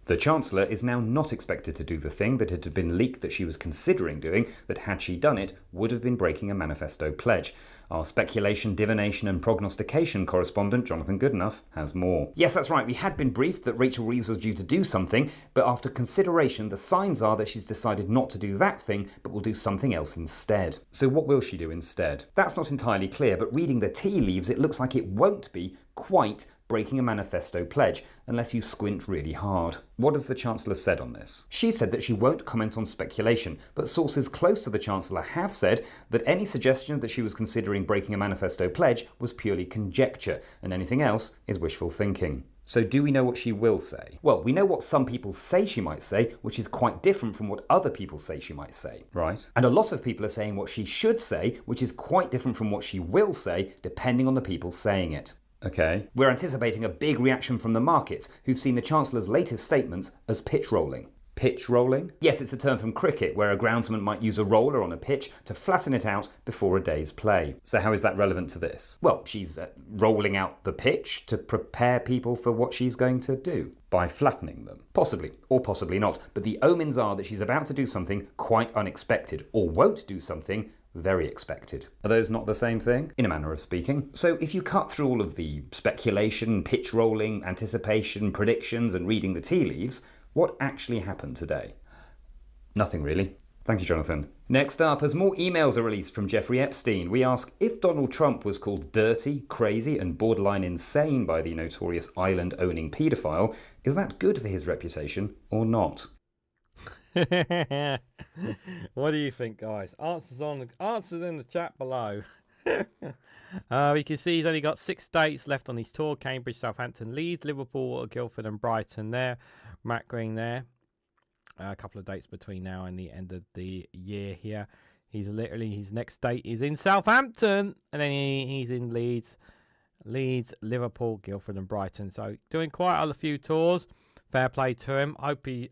The Chancellor is now not expected to do the thing that it had been leaked that she was considering doing, that had she done it, would have been breaking a manifesto pledge. Our speculation, divination and prognostication correspondent, Jonathan Goodenough, has more. Yes, that's right, we had been briefed that Rachel Reeves was due to do something, but after consideration, the signs are that she's decided not to do that thing, but will do something else instead. So what will she do instead? That's not entirely clear, but reading the tea leaves, it looks like it won't be quite breaking a manifesto pledge, unless you squint really hard. What has the Chancellor said on this? She said that she won't comment on speculation, but sources close to the Chancellor have said that any suggestion that she was considering breaking a manifesto pledge was purely conjecture, and anything else is wishful thinking. So do we know what she will say? Well, we know what some people say she might say, which is quite different from what other people say she might say. Right. And a lot of people are saying what she should say, which is quite different from what she will say, depending on the people saying it. Okay. We're anticipating a big reaction from the markets, who've seen the Chancellor's latest statements as pitch rolling. Pitch rolling? Yes, it's a term from cricket, where a groundsman might use a roller on a pitch to flatten it out before a day's play. So how is that relevant to this? Well, she's rolling out the pitch to prepare people for what she's going to do. By flattening them. Possibly, or possibly not, but the omens are that she's about to do something quite unexpected, or won't do something very expected. Are those not the same thing? In a manner of speaking. So if you cut through all of the speculation, pitch rolling, anticipation, predictions, and reading the tea leaves, what actually happened today? Nothing really. Thank you, Jonathan. Next up, as more emails are released from Jeffrey Epstein, we ask if Donald Trump was called dirty, crazy, and borderline insane by the notorious island-owning paedophile, is that good for his reputation or not?
What do you think, guys? Answers in the chat below. We can see he's only got 6 dates left on his tour: Cambridge, Southampton, Leeds, Liverpool, Guildford and Brighton there. Matt Green there. A couple of dates between now and the end of the year here. He's literally, his next date is in Southampton, and then he's in Leeds, Liverpool, Guildford and Brighton. So doing quite a few tours. Fair play to him. Hope he,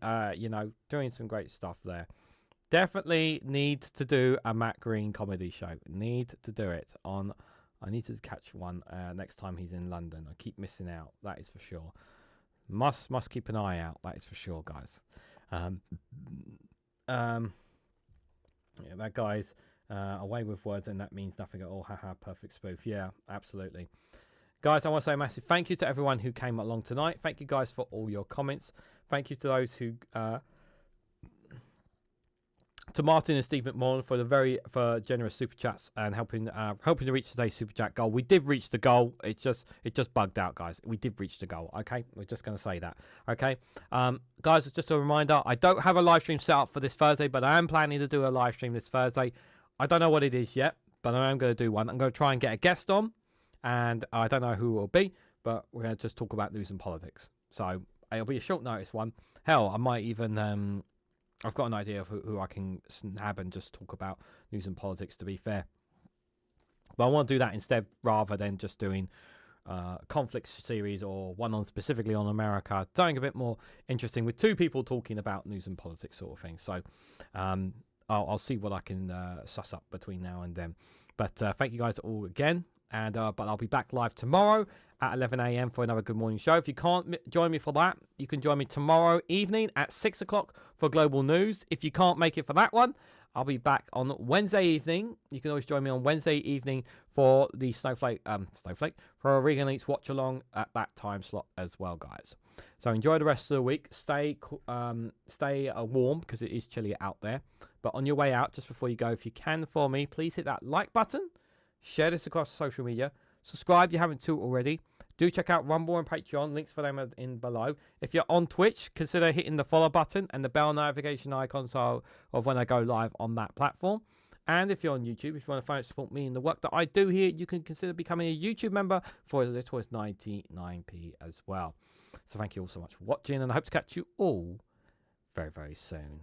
doing some great stuff there. Definitely need to do a Matt Green comedy show. Need to do it on. I need to catch one next time he's in London. I keep missing out. That is for sure. Must keep an eye out. That is for sure, guys. Yeah, that guy's away with words, and that means nothing at all. Haha, perfect spoof. Yeah, absolutely. Guys, I want to say a massive thank you to everyone who came along tonight. Thank you guys for all your comments. Thank you to those who, to Martin and Steve McMorland for generous super chats and helping to reach today's super chat goal. We did reach the goal. It just bugged out, guys. We did reach the goal. Okay, we're just going to say that. Okay, guys, just a reminder. I don't have a live stream set up for this Thursday, but I am planning to do a live stream this Thursday. I don't know what it is yet, but I am going to do one. I'm going to try and get a guest on. And I don't know who it will be, but we're going to just talk about news and politics. So it'll be a short notice one. Hell, I might even, I've got an idea of who I can snab and just talk about news and politics, to be fair. But I want to do that instead, rather than just doing conflict series or one on specifically on America. Something a bit more interesting with 2 people talking about news and politics sort of thing. So I'll see what I can suss up between now and then. But thank you guys all again. And but I'll be back live tomorrow at 11 a.m. for another Good Morning Show. If you can't join me for that, you can join me tomorrow evening at 6 o'clock for Global News. If you can't make it for that one, I'll be back on Wednesday evening. You can always join me on Wednesday evening for the Snowflake for a Reganelite's watch along at that time slot as well, guys. So enjoy the rest of the week. Stay warm because it is chilly out there. But on your way out, just before you go, if you can for me, please hit that like button. Share this across social media. Subscribe if you haven't too already. Do check out Rumble and Patreon. Links for them are in below. If you're on Twitch, consider hitting the follow button and the bell notification icon of when I go live on that platform. And if you're on YouTube, if you want to support me in the work that I do here, you can consider becoming a YouTube member for as little as 99p as well. So thank you all so much for watching, and I hope to catch you all very, very soon.